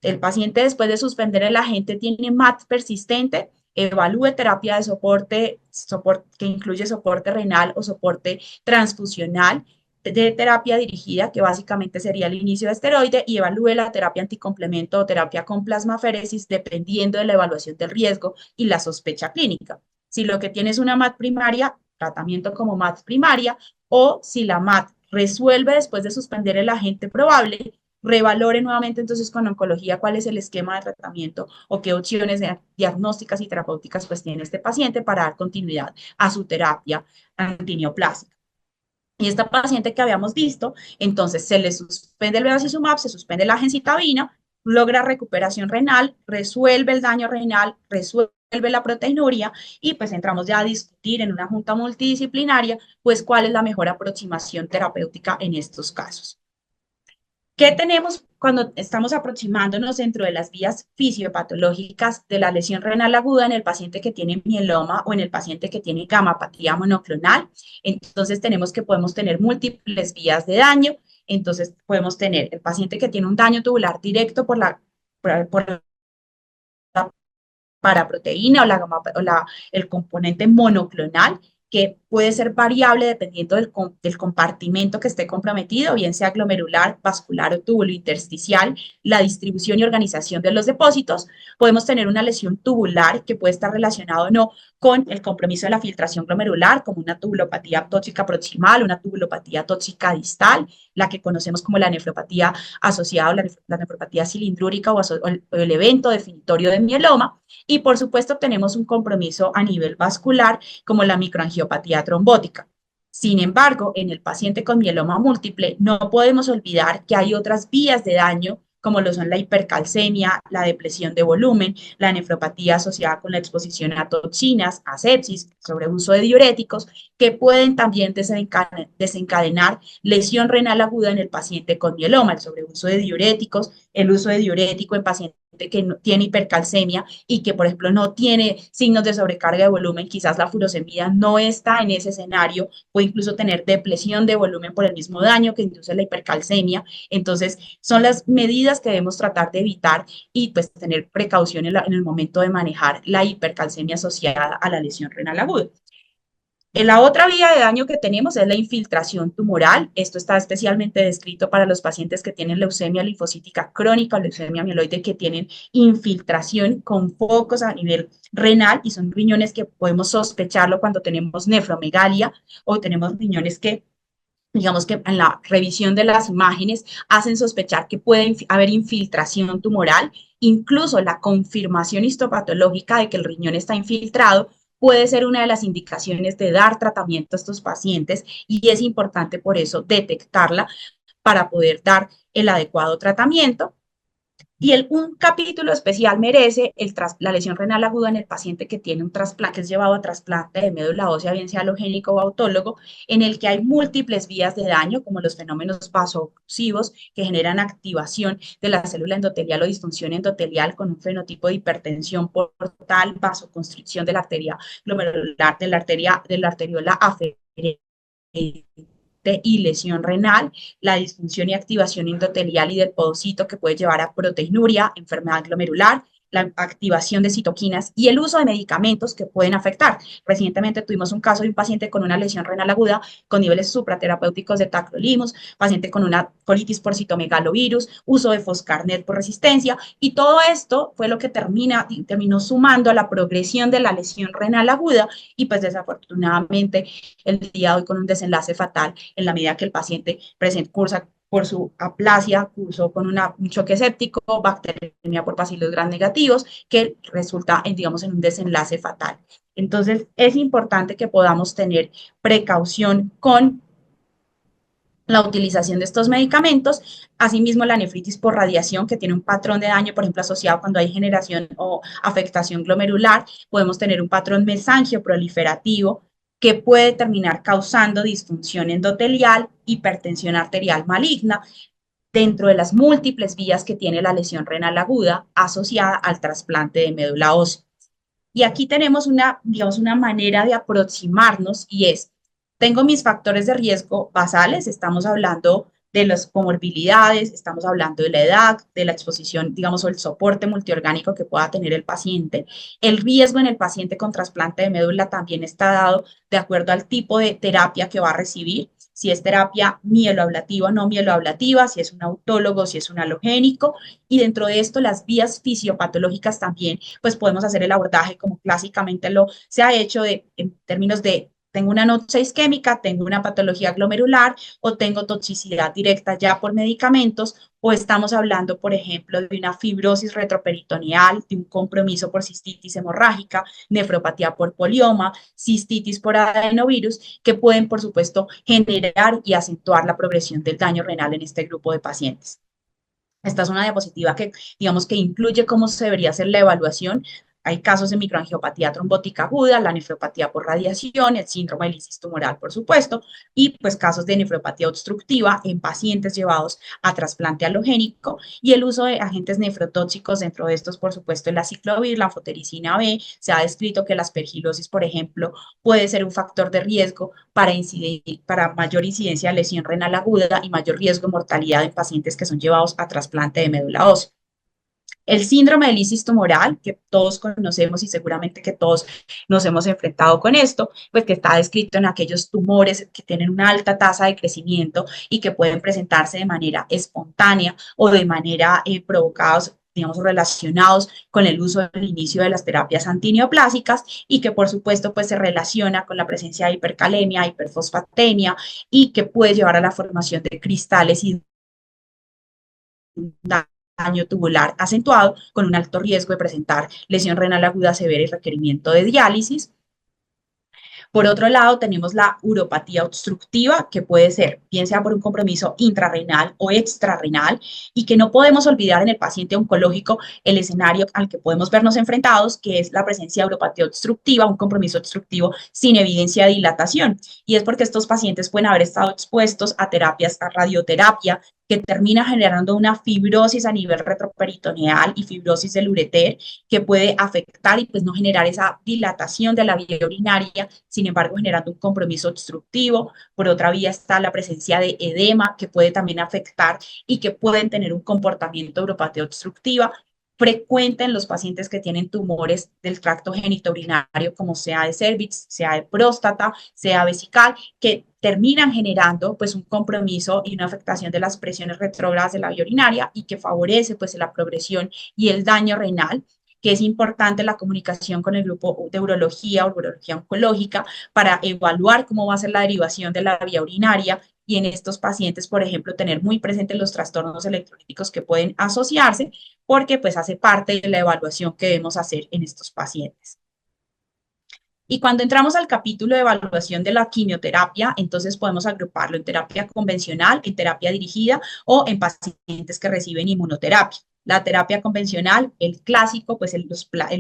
El paciente, después de suspender el agente, tiene MAT persistente, evalúe terapia de soporte que incluye soporte renal o soporte transfusional, de terapia dirigida, que básicamente sería el inicio de esteroide, y evalúe la terapia anticomplemento o terapia con plasmaféresis, dependiendo de la evaluación del riesgo y la sospecha clínica. Si lo que tiene es una MAT primaria, tratamiento como MAT primaria, o si la MAT resuelve después de suspender el agente probable, revalore nuevamente entonces con oncología cuál es el esquema de tratamiento o qué opciones diagnósticas y terapéuticas pues tiene este paciente para dar continuidad a su terapia antineoplásica. Y esta paciente que habíamos visto, entonces se le suspende el bevacizumab, se suspende la gencitabina, logra recuperación renal, resuelve el daño renal, resuelve la proteinuria y pues entramos ya a discutir en una junta multidisciplinaria pues cuál es la mejor aproximación terapéutica en estos casos. ¿Qué tenemos cuando estamos aproximándonos dentro de las vías fisiopatológicas de la lesión renal aguda en el paciente que tiene mieloma o en el paciente que tiene gamapatía monoclonal? Entonces tenemos que podemos tener múltiples vías de daño. Entonces podemos tener el paciente que tiene un daño tubular directo por la paraproteína o el componente monoclonal, que puede ser variable dependiendo del compartimento que esté comprometido, bien sea glomerular, vascular o túbulo intersticial, la distribución y organización de los depósitos. Podemos tener una lesión tubular que puede estar relacionado o no con el compromiso de la filtración glomerular, como una tubulopatía tóxica proximal, una tubulopatía tóxica distal, la que conocemos como la nefropatía asociada a la nefropatía cilindrúrica o el evento definitorio de mieloma. Y por supuesto tenemos un compromiso a nivel vascular como la microangiopatía trombótica. Sin embargo, en el paciente con mieloma múltiple no podemos olvidar que hay otras vías de daño como lo son la hipercalcemia, la depresión de volumen, la nefropatía asociada con la exposición a toxinas, a sepsis, sobreuso de diuréticos, que pueden también desencadenar lesión renal aguda en el paciente con mieloma, el sobreuso de diuréticos, el uso de diurético en pacientes que no, tiene hipercalcemia y que, por ejemplo, no tiene signos de sobrecarga de volumen, quizás la furosemida no está en ese escenario, o incluso tener depresión de volumen por el mismo daño que induce la hipercalcemia. Entonces, son las medidas que debemos tratar de evitar y pues tener precaución en el momento de manejar la hipercalcemia asociada a la lesión renal aguda. La otra vía de daño que tenemos es la infiltración tumoral. Esto está especialmente descrito para los pacientes que tienen leucemia linfocítica crónica o leucemia mieloide que tienen infiltración con focos a nivel renal y son riñones que podemos sospecharlo cuando tenemos nefromegalia o tenemos riñones que digamos que en la revisión de las imágenes hacen sospechar que puede haber infiltración tumoral, incluso la confirmación histopatológica de que el riñón está infiltrado puede ser una de las indicaciones de dar tratamiento a estos pacientes y es importante por eso detectarla para poder dar el adecuado tratamiento. Y un capítulo especial merece la lesión renal aguda en el paciente que tiene un trasplante, que es llevado a trasplante de médula ósea, bien sea halogénico o autólogo, en el que hay múltiples vías de daño, como los fenómenos vasooclusivos que generan activación de la célula endotelial o disfunción endotelial con un fenotipo de hipertensión portal, vasoconstricción de la arteria glomerular, de la arteriola aferente y lesión renal, la disfunción y activación endotelial y del podocito que puede llevar a proteinuria, enfermedad glomerular, la activación de citoquinas y el uso de medicamentos que pueden afectar. Recientemente tuvimos un caso de un paciente con una lesión renal aguda con niveles supraterapéuticos de tacrolimus, paciente con una colitis por citomegalovirus, uso de foscarnet por resistencia y todo esto fue lo que terminó sumando a la progresión de la lesión renal aguda y pues desafortunadamente el día de hoy con un desenlace fatal en la medida que el paciente cursa por su aplasia, cursó con un choque séptico, bacteremia por bacilos gram negativos, que resulta en, digamos, en un desenlace fatal. Entonces, es importante que podamos tener precaución con la utilización de estos medicamentos, asimismo la nefritis por radiación, que tiene un patrón de daño, por ejemplo, asociado cuando hay generación o afectación glomerular, podemos tener un patrón mesangio proliferativo que puede terminar causando disfunción endotelial, hipertensión arterial maligna, dentro de las múltiples vías que tiene la lesión renal aguda asociada al trasplante de médula ósea. Y aquí tenemos una, digamos, una manera de aproximarnos y es, tengo mis factores de riesgo basales, estamos hablando de las comorbilidades, estamos hablando de la edad, de la exposición, digamos, o el soporte multiorgánico que pueda tener el paciente. El riesgo en el paciente con trasplante de médula también está dado de acuerdo al tipo de terapia que va a recibir, si es terapia mieloablativa o no mieloablativa, si es un autólogo, si es un halogénico, y dentro de esto las vías fisiopatológicas también pues podemos hacer el abordaje como clásicamente se ha hecho en términos de tengo una noche isquémica, tengo una patología glomerular o tengo toxicidad directa ya por medicamentos o estamos hablando, por ejemplo, de una fibrosis retroperitoneal, de un compromiso por cistitis hemorrágica, nefropatía por polioma, cistitis por adenovirus, que pueden, por supuesto, generar y acentuar la progresión del daño renal en este grupo de pacientes. Esta es una diapositiva que, digamos, que incluye cómo se debería hacer la evaluación. hay casos de microangiopatía trombótica aguda, la nefropatía por radiación, el síndrome de lisis tumoral, por supuesto, y pues casos de nefropatía obstructiva en pacientes llevados a trasplante halogénico y el uso de agentes nefrotóxicos, dentro de estos, por supuesto, el aciclovir, la anfotericina B. Se ha descrito que la aspergilosis, por ejemplo, puede ser un factor de riesgo para mayor incidencia de lesión renal aguda y mayor riesgo de mortalidad en pacientes que son llevados a trasplante de médula ósea. El síndrome de lisis tumoral, que todos conocemos y seguramente que todos nos hemos enfrentado con esto, pues que está descrito en aquellos tumores que tienen una alta tasa de crecimiento y que pueden presentarse de manera espontánea o de manera provocados, digamos, relacionados con el uso del inicio de las terapias antineoplásicas y que por supuesto pues se relaciona con la presencia de hipercalemia, hiperfosfatemia y que puede llevar a la formación de cristales y daño tubular acentuado con un alto riesgo de presentar lesión renal aguda severa y requerimiento de diálisis. Por otro lado, tenemos la uropatía obstructiva, que puede ser, bien sea por un compromiso intrarrenal o extrarrenal, y que no podemos olvidar en el paciente oncológico el escenario al que podemos vernos enfrentados, que es la presencia de uropatía obstructiva, un compromiso obstructivo sin evidencia de dilatación. Y es porque estos pacientes pueden haber estado expuestos a terapias, a radioterapia, que termina generando una fibrosis a nivel retroperitoneal y fibrosis del ureter, que puede afectar y pues no generar esa dilatación de la vía urinaria, sin embargo generando un compromiso obstructivo. Por otra vía está la presencia de edema, que puede también afectar y que pueden tener un comportamiento de uropatía obstructiva frecuente en los pacientes que tienen tumores del tracto genitourinario, como sea de cervix, sea de próstata, sea vesical, que terminan generando pues un compromiso y una afectación de las presiones retrógradas de la vía urinaria y que favorece pues la progresión y el daño renal, que es importante la comunicación con el grupo de urología o urología oncológica para evaluar cómo va a ser la derivación de la vía urinaria y en estos pacientes, por ejemplo, tener muy presentes los trastornos electrolíticos que pueden asociarse, porque pues hace parte de la evaluación que debemos hacer en estos pacientes. Y cuando entramos al capítulo de evaluación de la quimioterapia, entonces podemos agruparlo en terapia convencional, en terapia dirigida o en pacientes que reciben inmunoterapia. La terapia convencional, el clásico, pues el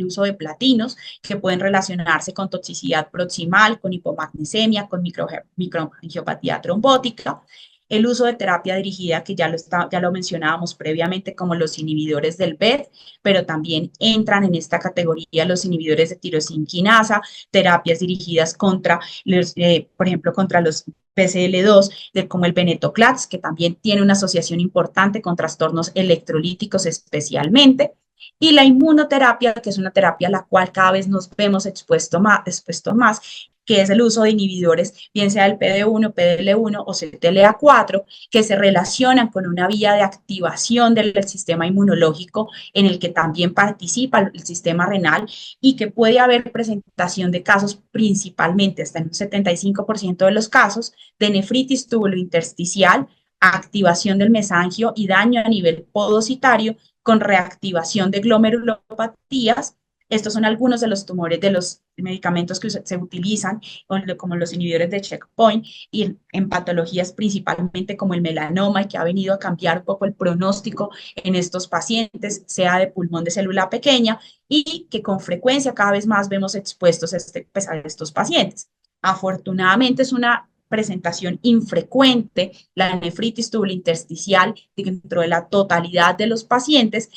uso de platinos que pueden relacionarse con toxicidad proximal, con hipomagnesemia, con microangiopatía trombótica. El uso de terapia dirigida, que ya lo mencionábamos previamente, como los inhibidores del BET, pero también entran en esta categoría los inhibidores de tirosina quinasa, terapias dirigidas contra, por ejemplo, contra los PCL2, como el venetoclax, que también tiene una asociación importante con trastornos electrolíticos especialmente, y la inmunoterapia, que es una terapia a la cual cada vez nos vemos expuesto más, que es el uso de inhibidores, bien sea el PD1, PDL1 o CTLA4, que se relacionan con una vía de activación del sistema inmunológico en el que también participa el sistema renal y que puede haber presentación de casos principalmente, hasta en un 75% de los casos, de nefritis tubulointersticial, activación del mesangio y daño a nivel podocitario con reactivación de glomerulopatías. Estos son algunos de los tumores de los medicamentos que se utilizan, como los inhibidores de checkpoint, y en patologías principalmente como el melanoma, y que ha venido a cambiar un poco el pronóstico en estos pacientes, sea de pulmón de célula pequeña, y que con frecuencia cada vez más vemos expuestos pues, a estos pacientes. Afortunadamente es una presentación infrecuente, la nefritis tubulointersticial dentro de la totalidad de los pacientes,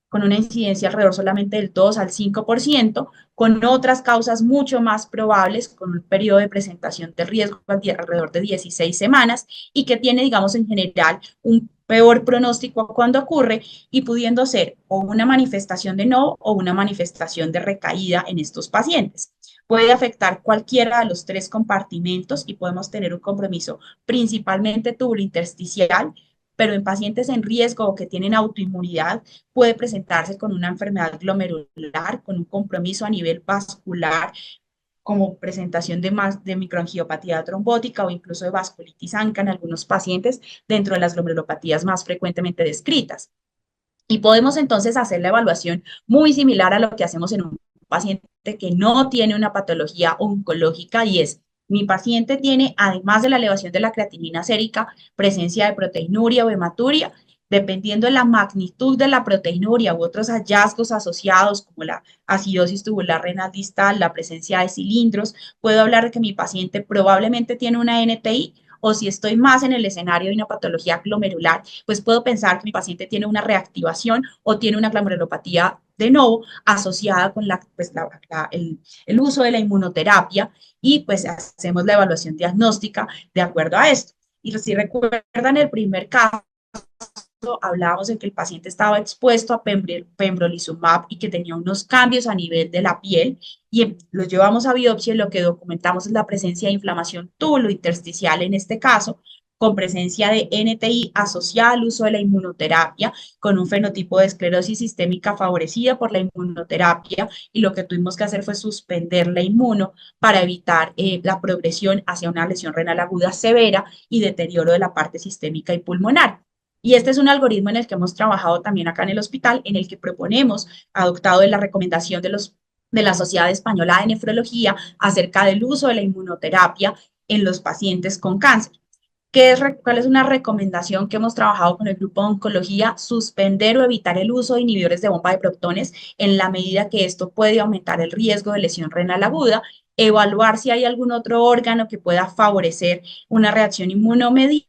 con una incidencia alrededor solamente del 2 al 5%, con otras causas mucho más probables, con un periodo de presentación de riesgo alrededor de 16 semanas y que tiene, digamos, en general un peor pronóstico cuando ocurre y pudiendo ser o una manifestación de no o una manifestación de recaída en estos pacientes. Puede afectar cualquiera de los tres compartimentos y podemos tener un compromiso principalmente tubulointersticial, pero en pacientes en riesgo o que tienen autoinmunidad puede presentarse con una enfermedad glomerular, con un compromiso a nivel vascular, como presentación de microangiopatía trombótica o incluso de vasculitis ANCA en algunos pacientes dentro de las glomerulopatías más frecuentemente descritas. Y podemos entonces hacer la evaluación muy similar a lo que hacemos en un paciente que no tiene una patología oncológica y es, mi paciente tiene, además de la elevación de la creatinina sérica, presencia de proteinuria o hematuria, Dependiendo de la magnitud de la proteinuria u otros hallazgos asociados, como la acidosis tubular renal distal, la presencia de cilindros, puedo hablar de que mi paciente probablemente tiene una NTI, o si estoy más en el escenario de una patología glomerular, pues puedo pensar que mi paciente tiene una reactivación o tiene una glomerulopatía de nuevo asociada con el uso de la inmunoterapia, y pues hacemos la evaluación diagnóstica de acuerdo a esto. Y si recuerdan el primer caso, hablábamos de que el paciente estaba expuesto a pembrolizumab y que tenía unos cambios a nivel de la piel, y lo llevamos a biopsia y lo que documentamos es la presencia de inflamación tubulointersticial en este caso, con presencia de NTI asociada al uso de la inmunoterapia, con un fenotipo de esclerosis sistémica favorecida por la inmunoterapia, y lo que tuvimos que hacer fue suspender la inmuno para evitar la progresión hacia una lesión renal aguda severa y deterioro de la parte sistémica y pulmonar. Y este es un algoritmo en el que hemos trabajado también acá en el hospital, en el que proponemos, adoptado de la recomendación de la Sociedad Española de Nefrología, acerca del uso de la inmunoterapia en los pacientes con cáncer. ¿Cuál es una recomendación que hemos trabajado con el grupo de oncología? Suspender o evitar el uso de inhibidores de bomba de protones en la medida que esto puede aumentar el riesgo de lesión renal aguda, evaluar si hay algún otro órgano que pueda favorecer una reacción inmunomediada.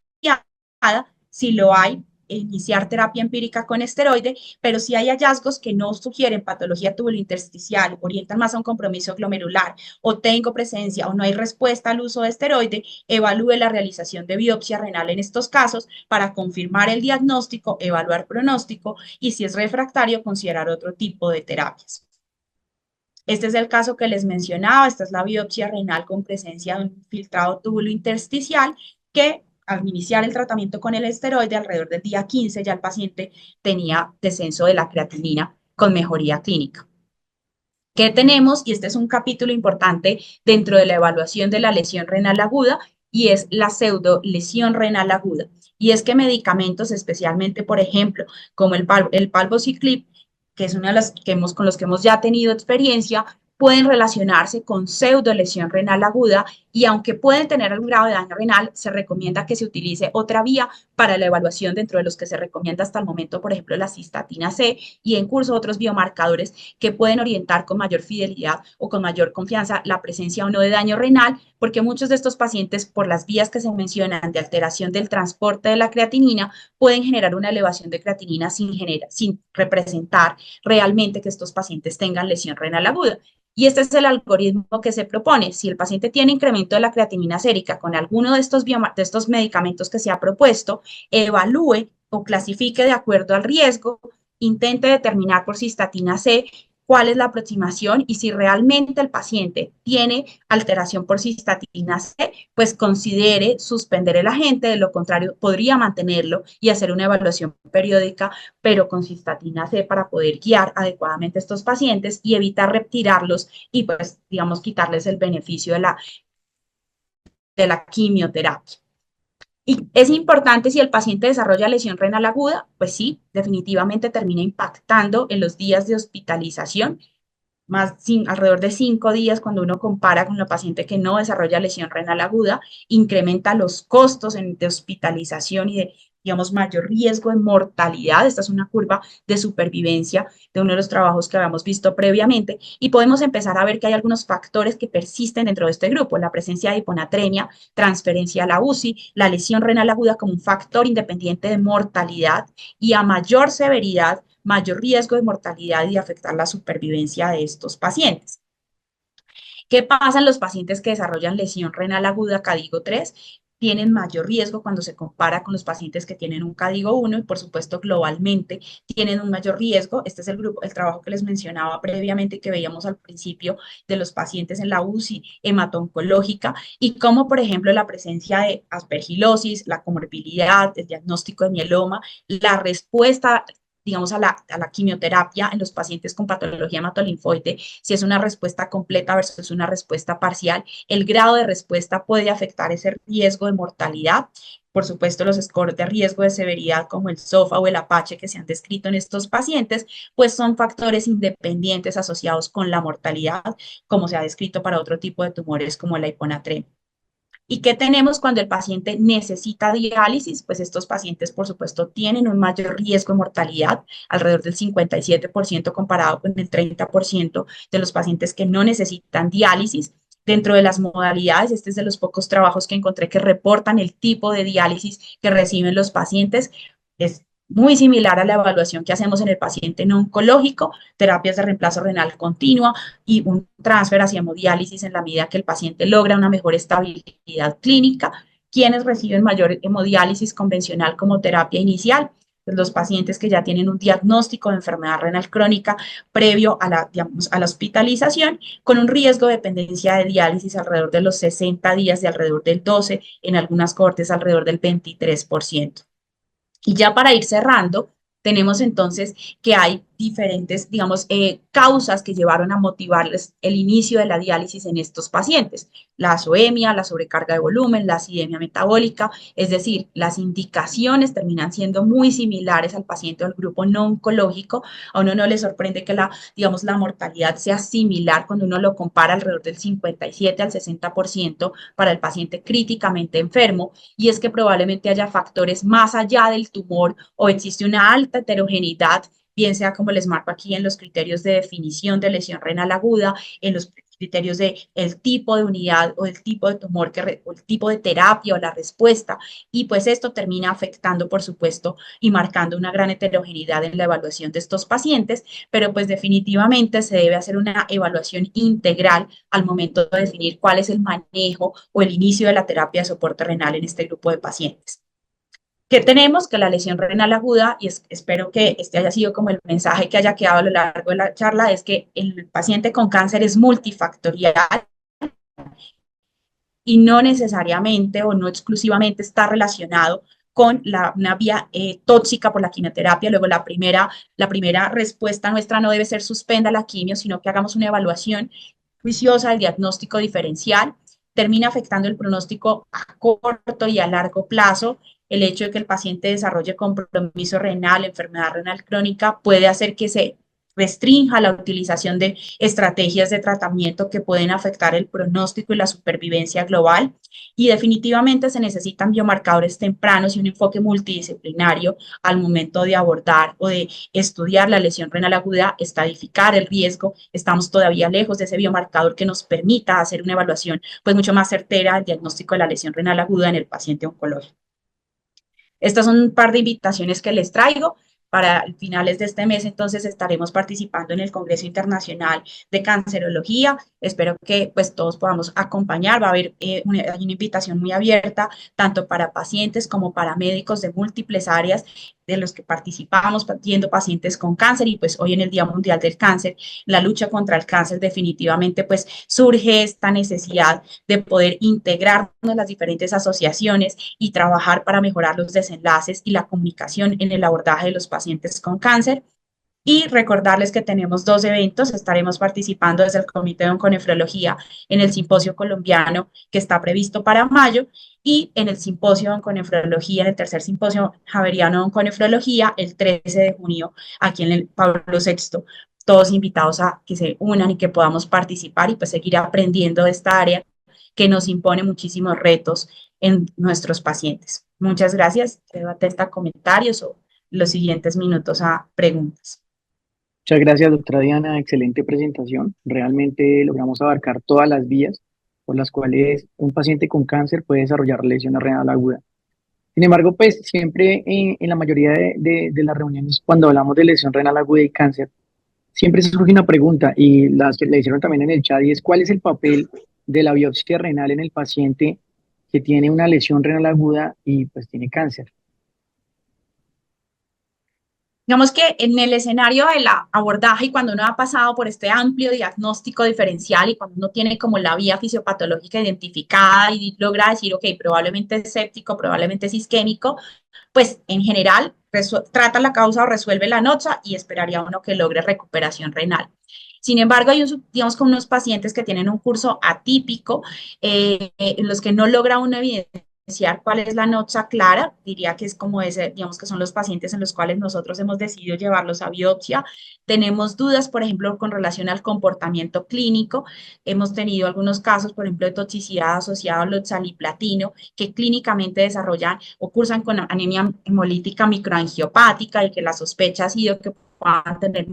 Si lo hay, iniciar terapia empírica con esteroide, pero si hay hallazgos que no sugieren patología tubulointersticial, orientan más a un compromiso glomerular, o tengo presencia o no hay respuesta al uso de esteroide, evalúe la realización de biopsia renal en estos casos para confirmar el diagnóstico, evaluar pronóstico, y si es refractario, considerar otro tipo de terapias. Este es el caso que les mencionaba. Esta es la biopsia renal con presencia de un filtrado tubulointersticial, que al iniciar el tratamiento con el esteroide, alrededor del día 15, ya el paciente tenía descenso de la creatinina con mejoría clínica. ¿Qué tenemos? Y este es un capítulo importante dentro de la evaluación de la lesión renal aguda, y es la pseudo lesión renal aguda. Y es que medicamentos, especialmente, por ejemplo, como el palbociclib, que es uno de los con los que hemos ya tenido experiencia, pueden relacionarse con pseudo lesión renal aguda, y aunque pueden tener algún grado de daño renal, se recomienda que se utilice otra vía para la evaluación, dentro de los que se recomienda hasta el momento, por ejemplo, la cistatina C, y en curso otros biomarcadores que pueden orientar con mayor fidelidad o con mayor confianza la presencia o no de daño renal, porque muchos de estos pacientes, por las vías que se mencionan de alteración del transporte de la creatinina, pueden generar una elevación de creatinina sin representar realmente que estos pacientes tengan lesión renal aguda. Y este es el algoritmo que se propone. Si el paciente tiene incremento de la creatinina sérica con alguno de estos medicamentos que se ha propuesto, evalúe o clasifique de acuerdo al riesgo, intente determinar por cistatina C cuál es la aproximación, y si realmente el paciente tiene alteración por cistatina C, pues considere suspender el agente. De lo contrario, podría mantenerlo y hacer una evaluación periódica, pero con cistatina C, para poder guiar adecuadamente a estos pacientes y evitar retirarlos y, pues, digamos, quitarles el beneficio de la quimioterapia. Y es importante, si el paciente desarrolla lesión renal aguda, pues sí, definitivamente termina impactando en los días de hospitalización, alrededor de 5 días. Cuando uno compara con la paciente que no desarrolla lesión renal aguda, incrementa los costos de hospitalización y de, digamos, mayor riesgo de mortalidad. Esta es una curva de supervivencia de uno de los trabajos que habíamos visto previamente, y podemos empezar a ver que hay algunos factores que persisten dentro de este grupo: la presencia de hiponatremia, transferencia a la UCI, la lesión renal aguda como un factor independiente de mortalidad, y a mayor severidad, mayor riesgo de mortalidad y de afectar la supervivencia de estos pacientes. ¿Qué pasa en los pacientes que desarrollan lesión renal aguda CADIGO 3? Tienen mayor riesgo cuando se compara con los pacientes que tienen un CADIGO 1, y por supuesto globalmente tienen un mayor riesgo. Este es el trabajo que les mencionaba previamente, que veíamos al principio, de los pacientes en la UCI hemato-oncológica, y como por ejemplo la presencia de aspergilosis, la comorbilidad, el diagnóstico de mieloma, la respuesta, digamos, a la quimioterapia en los pacientes con patología hematolinfoide, si es una respuesta completa versus una respuesta parcial, el grado de respuesta puede afectar ese riesgo de mortalidad. Por supuesto, los scores de riesgo de severidad, como el SOFA o el APACHE, que se han descrito en estos pacientes, pues son factores independientes asociados con la mortalidad, como se ha descrito para otro tipo de tumores como la hiponatremia. ¿Y qué tenemos cuando el paciente necesita diálisis? Pues estos pacientes, por supuesto, tienen un mayor riesgo de mortalidad, alrededor del 57% comparado con el 30% de los pacientes que no necesitan diálisis. Dentro de las modalidades, este es de los pocos trabajos que encontré que reportan el tipo de diálisis que reciben los pacientes. Es muy similar a la evaluación que hacemos en el paciente no oncológico, terapias de reemplazo renal continua y un transfer hacia hemodiálisis en la medida que el paciente logra una mejor estabilidad clínica. Quienes reciben mayor hemodiálisis convencional como terapia inicial, pues los pacientes que ya tienen un diagnóstico de enfermedad renal crónica previo a la, digamos, a la hospitalización, con un riesgo de dependencia de diálisis alrededor de los 60 días, de alrededor del 12, en algunas cohortes alrededor del 23%. Y ya para ir cerrando, tenemos entonces que hay diferentes, digamos, causas que llevaron a motivarles el inicio de la diálisis en estos pacientes. La azoemia, la sobrecarga de volumen, la acidemia metabólica, es decir, las indicaciones terminan siendo muy similares al paciente del grupo no oncológico. A uno no le sorprende que la, digamos, la mortalidad sea similar cuando uno lo compara alrededor del 57 al 60% para el paciente críticamente enfermo, y es que probablemente haya factores más allá del tumor o existe una alta heterogeneidad, bien sea como les marco aquí en los criterios de definición de lesión renal aguda, en los criterios de el tipo de unidad o el tipo de tumor o el tipo de terapia o la respuesta, y pues esto termina afectando, por supuesto, y marcando una gran heterogeneidad en la evaluación de estos pacientes, pero pues definitivamente se debe hacer una evaluación integral al momento de definir cuál es el manejo o el inicio de la terapia de soporte renal en este grupo de pacientes. ¿Qué tenemos? Que la lesión renal aguda, y espero que este haya sido como el mensaje que haya quedado a lo largo de la charla, es que el paciente con cáncer es multifactorial y no necesariamente o no exclusivamente está relacionado con una vía tóxica por la quimioterapia. Luego la primera respuesta nuestra no debe ser suspenda la quimio, sino que hagamos una evaluación juiciosa del diagnóstico diferencial. Termina afectando el pronóstico a corto y a largo plazo. El hecho de que el paciente desarrolle compromiso renal, enfermedad renal crónica, puede hacer que se restrinja la utilización de estrategias de tratamiento que pueden afectar el pronóstico y la supervivencia global. Y definitivamente se necesitan biomarcadores tempranos y un enfoque multidisciplinario al momento de abordar o de estudiar la lesión renal aguda, estadificar el riesgo. Estamos todavía lejos de ese biomarcador que nos permita hacer una evaluación pues mucho más certera del diagnóstico de la lesión renal aguda en el paciente oncológico. Estas son un par de invitaciones que les traigo. Para finales de este mes, entonces, estaremos participando en el Congreso Internacional de Cancerología. Espero que pues todos podamos acompañar. Va a haber hay una invitación muy abierta, tanto para pacientes como para médicos de múltiples áreas de los que participamos, viendo pacientes con cáncer, y pues hoy en el Día Mundial del Cáncer, la lucha contra el cáncer definitivamente pues surge esta necesidad de poder integrarnos en las diferentes asociaciones y trabajar para mejorar los desenlaces y la comunicación en el abordaje de los pacientes con cáncer. Y recordarles que tenemos dos eventos, estaremos participando desde el Comité de Onconefrología en el simposio colombiano que está previsto para mayo, y en el simposio de onconefrología, en el tercer simposio javeriano de onconefrología, el 13 de junio, aquí en el Pablo VI. Todos invitados a que se unan y que podamos participar y pues seguir aprendiendo de esta área que nos impone muchísimos retos en nuestros pacientes. Muchas gracias. Quedo atenta a comentarios o los siguientes minutos a preguntas. Muchas gracias, doctora Diana. Excelente presentación. Realmente logramos abarcar todas las vías por las cuales un paciente con cáncer puede desarrollar lesiones renal aguda. Sin embargo, pues siempre en la mayoría de las reuniones, cuando hablamos de lesión renal aguda y cáncer, siempre surge una pregunta, y las que le hicieron también en el chat, y es: ¿cuál es el papel de la biopsia renal en el paciente que tiene una lesión renal aguda y pues tiene cáncer? Digamos que en el escenario de la abordaje, y cuando uno ha pasado por este amplio diagnóstico diferencial y cuando uno tiene como la vía fisiopatológica identificada y logra decir, ok, probablemente es séptico, probablemente es isquémico, pues en general trata la causa o resuelve la noxa y esperaría uno que logre recuperación renal. Sin embargo, hay digamos, con unos pacientes que tienen un curso atípico, en los que no logra una evidencia cuál es la noxa clara, diría que es como ese, digamos que son los pacientes en los cuales nosotros hemos decidido llevarlos a biopsia. Tenemos dudas, por ejemplo, con relación al comportamiento clínico. Hemos tenido algunos casos, por ejemplo, de toxicidad asociada al oxaliplatino, que clínicamente desarrollan o cursan con anemia hemolítica microangiopática y que la sospecha ha sido que puedan tener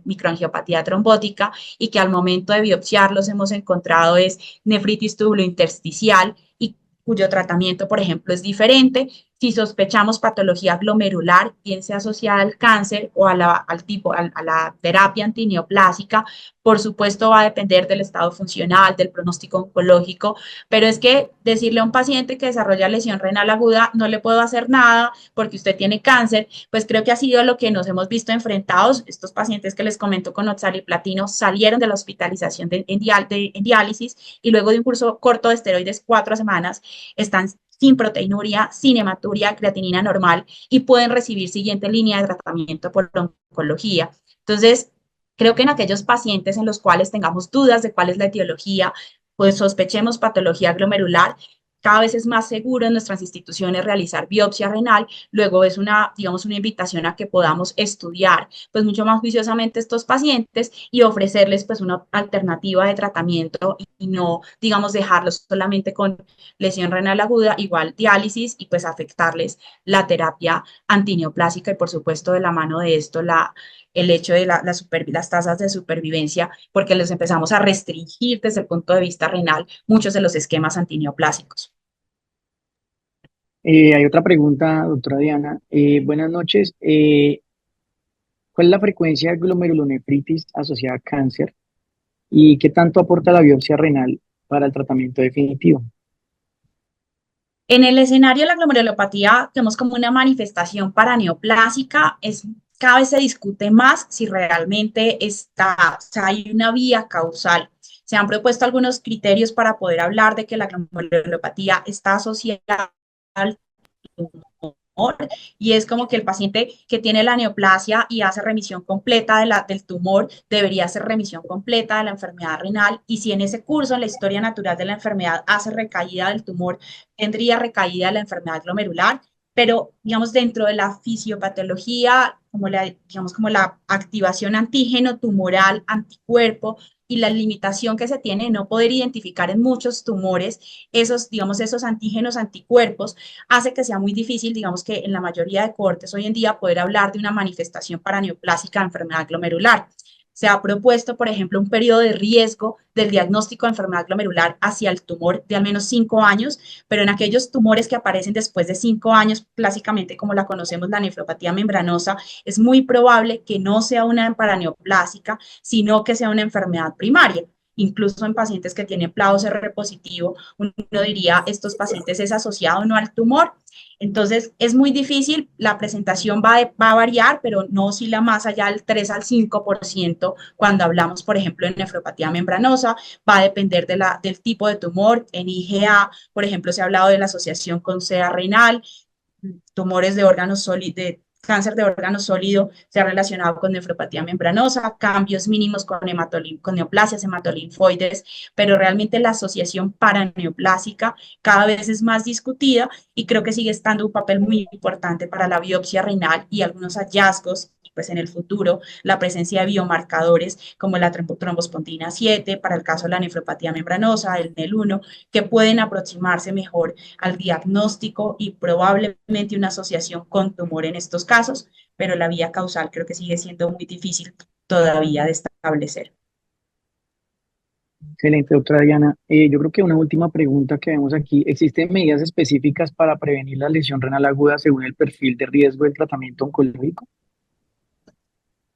microangiopatía trombótica y que al momento de biopsiarlos hemos encontrado es nefritis tubulointersticial y cuyo tratamiento, por ejemplo, es diferente. Si sospechamos patología glomerular, bien sea asociada al cáncer o a la terapia antineoplásica, por supuesto va a depender del estado funcional, del pronóstico oncológico, pero es que decirle a un paciente que desarrolla lesión renal aguda, no le puedo hacer nada porque usted tiene cáncer, pues creo que ha sido lo que nos hemos visto enfrentados. Estos pacientes que les comento con oxaliplatino salieron de la hospitalización en diálisis y luego de un curso corto de esteroides 4 semanas están sin proteinuria, sin hematuria, creatinina normal y pueden recibir siguiente línea de tratamiento por oncología. Entonces, creo que en aquellos pacientes en los cuales tengamos dudas de cuál es la etiología, pues sospechemos patología glomerular, cada vez es más seguro en nuestras instituciones realizar biopsia renal, luego es una, digamos, una invitación a que podamos estudiar pues mucho más juiciosamente estos pacientes y ofrecerles pues una alternativa de tratamiento y no, digamos, dejarlos solamente con lesión renal aguda, igual diálisis y pues afectarles la terapia antineoplásica y por supuesto de la mano de esto el hecho de las tasas de supervivencia, porque les empezamos a restringir desde el punto de vista renal muchos de los esquemas antineoplásicos. Hay otra pregunta, doctora Diana. Buenas noches. ¿Cuál es la frecuencia de glomerulonefritis asociada a cáncer y qué tanto aporta la biopsia renal para el tratamiento definitivo? En el escenario de la glomerulopatía, vemos como una manifestación paraneoplásica, cada vez se discute más si realmente o sea, hay una vía causal. Se han propuesto algunos criterios para poder hablar de que la glomerulopatía está asociada al tumor, y es como que el paciente que tiene la neoplasia y hace remisión completa del tumor debería hacer remisión completa de la enfermedad renal, y si en ese curso, en la historia natural de la enfermedad, hace recaída del tumor, tendría recaída de la enfermedad glomerular, pero digamos dentro de la fisiopatología, digamos, como la activación antígeno tumoral, anticuerpo, y la limitación que se tiene de no poder identificar en muchos tumores esos, digamos, esos antígenos anticuerpos, hace que sea muy difícil, digamos que en la mayoría de cohortes hoy en día, poder hablar de una manifestación paraneoplásica de enfermedad glomerular. Se ha propuesto, por ejemplo, un periodo de riesgo del diagnóstico de enfermedad glomerular hacia el tumor de al menos 5 años, pero en aquellos tumores que aparecen después de 5 años, clásicamente como la conocemos, la nefropatía membranosa, es muy probable que no sea una paraneoplásica, sino que sea una enfermedad primaria. Incluso en pacientes que tienen PLA2R positivo, uno diría, estos pacientes es asociado no al tumor. Entonces, es muy difícil, la presentación va a variar, pero no oscila más allá del 3 al 5% cuando hablamos, por ejemplo, de nefropatía membranosa, va a depender del tipo de tumor. En IgA, por ejemplo, se ha hablado de la asociación con SEA renal, tumores de órganos sólidos, cáncer de órgano sólido se ha relacionado con nefropatía membranosa, cambios mínimos con neoplasias hematolinfoides, pero realmente la asociación paraneoplásica cada vez es más discutida y creo que sigue estando un papel muy importante para la biopsia renal y algunos hallazgos, pues en el futuro, la presencia de biomarcadores como la trombospontina 7 para el caso de la nefropatía membranosa, el NEL1, que pueden aproximarse mejor al diagnóstico y probablemente una asociación con tumor en estos casos, pero la vía causal creo que sigue siendo muy difícil todavía de establecer. Excelente, doctora Diana. Yo creo que una última pregunta que vemos aquí. ¿Existen medidas específicas para prevenir la lesión renal aguda según el perfil de riesgo del tratamiento oncológico?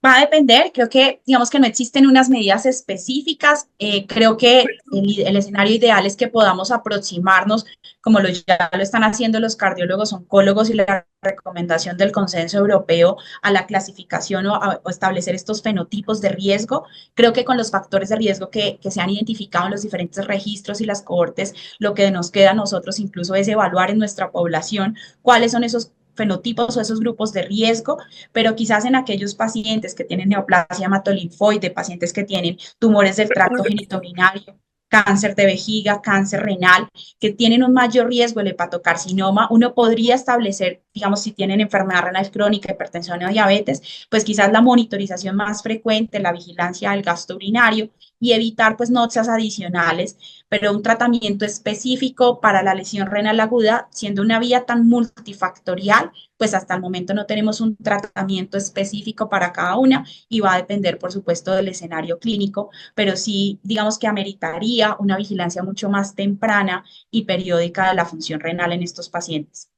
Va a depender, creo que digamos que no existen unas medidas específicas, creo que el escenario ideal es que podamos aproximarnos, como ya lo están haciendo los cardiólogos oncólogos y la recomendación del consenso europeo a la clasificación o establecer estos fenotipos de riesgo. Creo que con los factores de riesgo que se han identificado en los diferentes registros y las cohortes, lo que nos queda a nosotros incluso es evaluar en nuestra población cuáles son esos fenotipos o esos grupos de riesgo, pero quizás en aquellos pacientes que tienen neoplasia hematolinfoide, pacientes que tienen tumores del tracto genitourinario, cáncer de vejiga, cáncer renal, que tienen un mayor riesgo el hepatocarcinoma, uno podría establecer, digamos, si tienen enfermedad renal crónica, hipertensión o diabetes, pues quizás la monitorización más frecuente, la vigilancia del gasto urinario y evitar pues noxias adicionales, pero un tratamiento específico para la lesión renal aguda, siendo una vía tan multifactorial, pues hasta el momento no tenemos un tratamiento específico para cada una y va a depender, por supuesto, del escenario clínico, pero sí, digamos que ameritaría una vigilancia mucho más temprana y periódica de la función renal en estos pacientes.